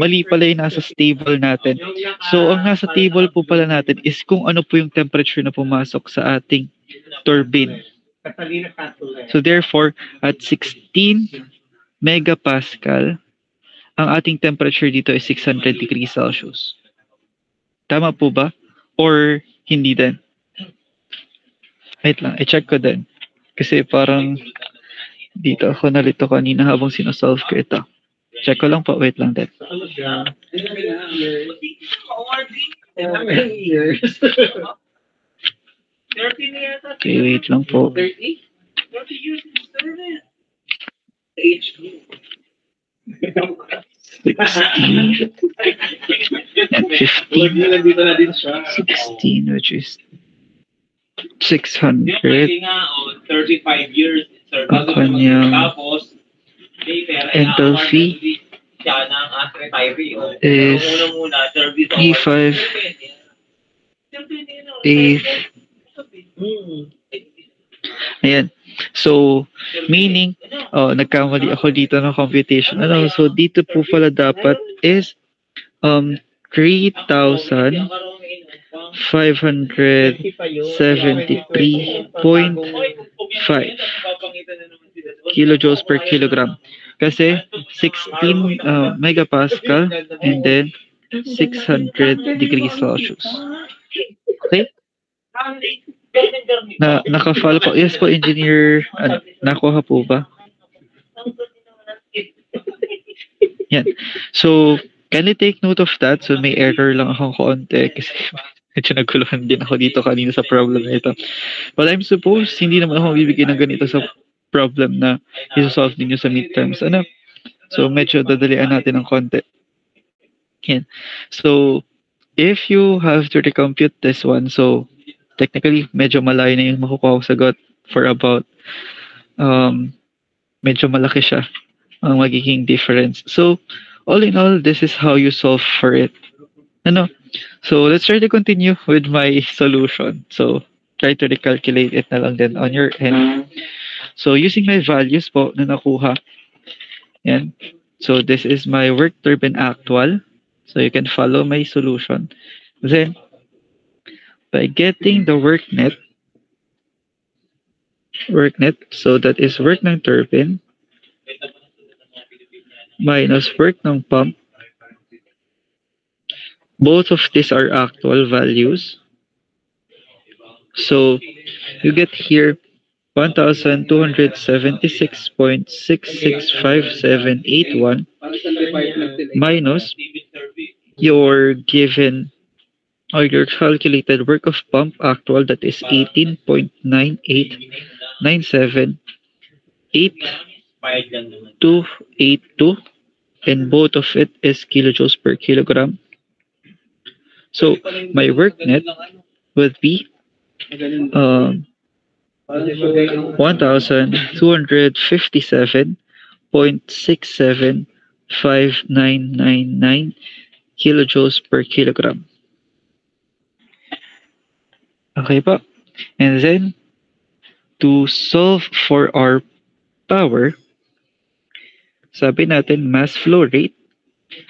Mali pala yung nasa stable natin. So, ang nasa table po pala natin is kung ano po yung temperature na pumasok sa ating turbine. So, therefore, at 16 megapascal, ang ating temperature dito is 600 degrees Celsius. Tama po ba? Or hindi din? Wait lang, i-check ko din. Kasi parang dito ako nalito kanina habang sinosolve ko ito. Check ko lang po. Wait lang din. Okay, wait lang po. 16 and 15. 16, which is 600. 35 years, sir. Ang kanyang enthalpy is P5 eighth. Ayan. So, meaning, nagkamali ako dito ng computation. So, dito po pala dapat is 3,573.5 kilojoules per kilogram. Kasi 16 megapascal and then 600 degrees Celsius. Okay? Naka-follow po. Yes po, engineer. Nakuha po ba? Yan. So, can you take note of that? So, may error lang akong konti kasi medyo naguluhan din ako dito kanina sa problem na ito. But I'm supposed, hindi naman ako bibigyan ng ganito sa problem na isosolve ninyo sa midterms. So, medyo dadalian natin ng konti. Yan. So, if you have to recompute this one, so, technically, medyo malayo na yung makukuha ko sagot for about, medyo malaki siya ang magiging difference. So, all in all, this is how you solve for it. So, let's try to continue with my solution. So, try to recalculate it na lang din on your end. So, using my values po na nakuha. Yan. So, this is my work turbine actual. So, you can follow my solution. Then, by getting the work net, so that is work ng turbine, minus work ng pump. Both of these are actual values. So, you get here 1,276.665781 minus your given or your calculated work of pump actual, that is 18.9897882, and both of it is kilojoules per kilogram. So my work net would be 1,257.675999 kilojoules per kilogram. Okay po. And then, to solve for our power, sabi natin mass flow rate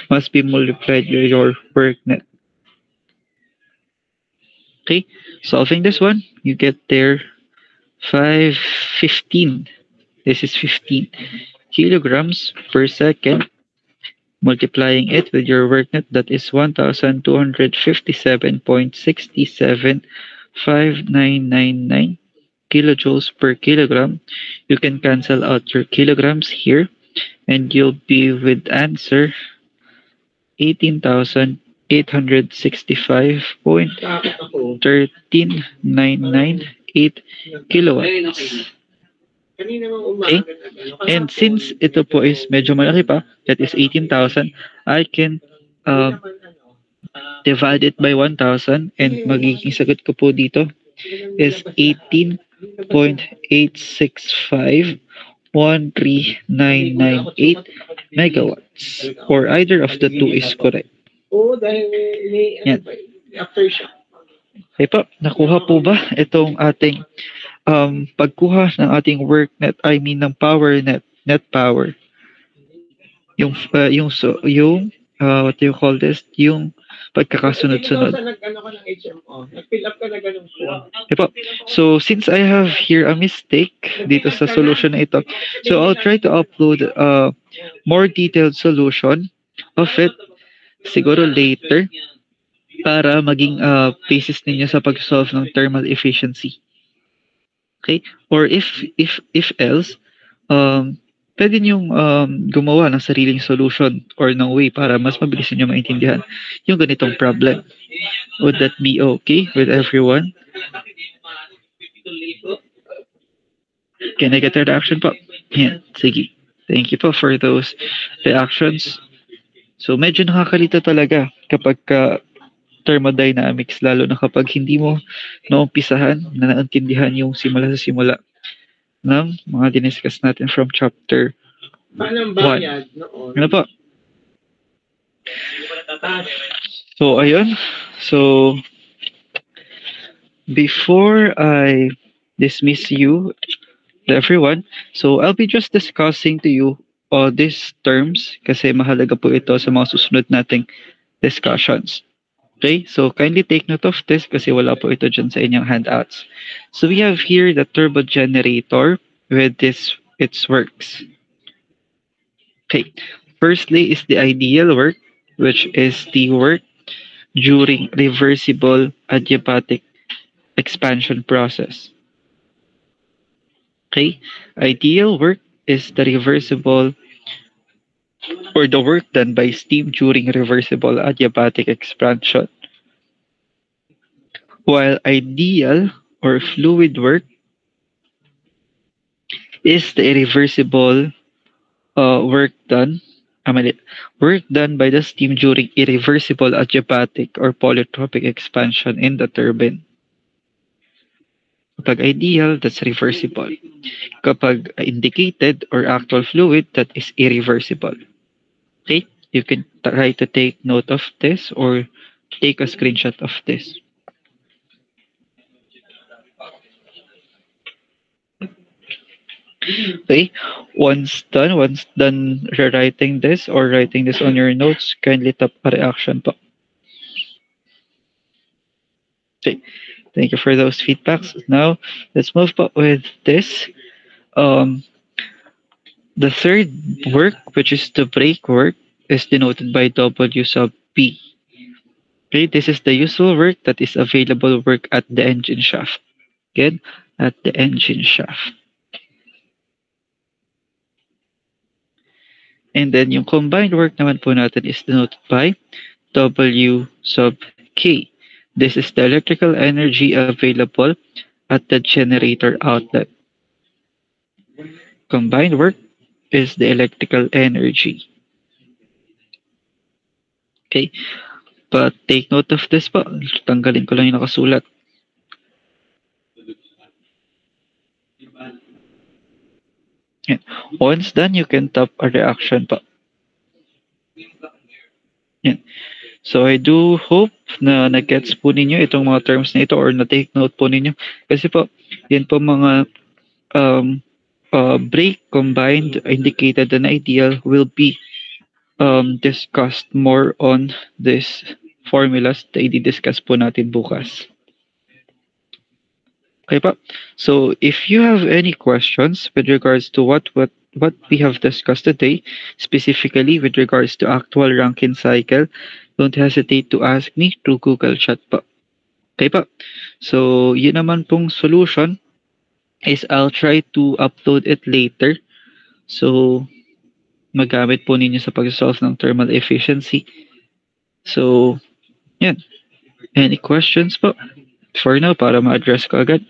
must be multiplied by your work net. Okay, solving this one, you get there 515. This is 15 kilograms per second. Multiplying it with your work net, that is 1,257.675999 kilojoules per kilogram. You can cancel out your kilograms here, and you'll be with answer 18,865.13998 kilowatts. Okay? And since ito po is medyo malaki pa, that is 18,000, I can divide it by 1,000, and magiging sagot ko po dito is 18.86513998 megawatts, or either of the two is correct. Yan. Okay po, nakuha po ba itong ating pagkuha ng ating work net, ng power net, net power? Yung what do you call this? Yung pagkakasunod-sunod. Okay po. So, since I have here a mistake dito sa solution na ito, so I'll try to upload a more detailed solution of it siguro later para maging basis ninyo sa pag-solve ng thermal efficiency. Okay? Or if else, pwede niyong gumawa ng sariling solution or ng way para mas mabilis niyo maintindihan yung ganitong problem. Would that be okay with everyone? Can I get a reaction po? Yan, sige. Thank you po for those reactions. So medyo nakakalito talaga kapag thermodynamics, lalo na kapag hindi mo naumpisahan na naintindihan yung simula sa simula ng mga diniscuss natin from chapter Anong bayad noon? Ano po? So, ayun. So, before I dismiss you, everyone, so I'll be just discussing to you all these terms kasi mahalaga po ito sa mga susunod nating discussions. Okay, so kindly take note of this kasi wala po ito dyan sa inyong handouts. So we have here the turbo generator with its works. Okay, firstly is the ideal work, which is the work during reversible adiabatic expansion process. Okay, ideal work is the reversible or the work done by steam during reversible adiabatic expansion. While ideal or fluid work is the irreversible work done by the steam during irreversible adiabatic or polytropic expansion in the turbine. Kapag ideal, that's reversible. Kapag indicated or actual fluid, that is irreversible. Okay, you can try to take note of this or take a screenshot of this. Okay, once done rewriting this or writing this on your notes, kindly tap a reaction po. Okay, thank you for those feedbacks. Now, let's move po with this. The third work, which is the brake work, is denoted by W sub P. Okay, this is the usual work that is available work at the engine shaft. Again, at the engine shaft. And then yung combined work naman po natin is denoted by W sub K. This is the electrical energy available at the generator outlet. Combined work is the electrical energy. Okay, but take note of this po. Tanggalin ko lang yung nakasulat. Yan. Once done, you can tap a reaction pa. Yan. So I do hope na nag-gets po ninyo itong mga terms na ito or na-take note po ninyo. Kasi po, yan po mga brake combined indicated and ideal will be discussed more on this formulas na i-discuss po natin bukas. Okay pa? So if you have any questions with regards to what we have discussed today, specifically with regards to actual Rankine cycle, don't hesitate to ask me through Google Chat pa. Okay pa? So yun naman pong solution is I'll try to upload it later. So magamit po ninyo sa pag-solve ng thermal efficiency. So, yan. Any questions po? For now, para ma-address ko agad.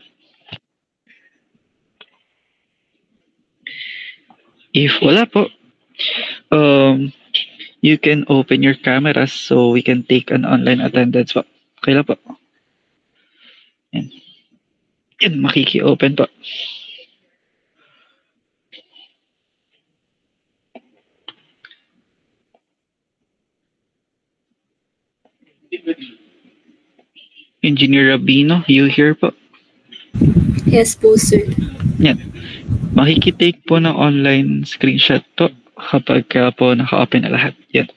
If wala po, you can open your cameras so we can take an online attendance po. Okay lang po. Yan. Yan, makiki-open po. Engineer Rabino, you here po? Yes po, sir. Yan. Makikitake po ng online screenshot po kapag po naka-open na lahat. Yan.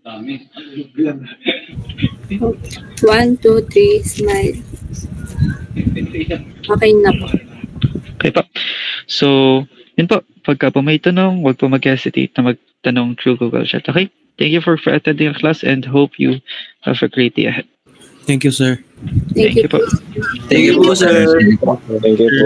1, 2, 3, smile. Okay na po. Okay po. So, yun po. Pagka po may tanong, huwag po mag-hesitate na magtanong through Google Chat. Okay? Thank you for attending the class and hope you have a great day ahead. Thank you, sir. Thank you po. po. Thank you po, sir. Thank you po.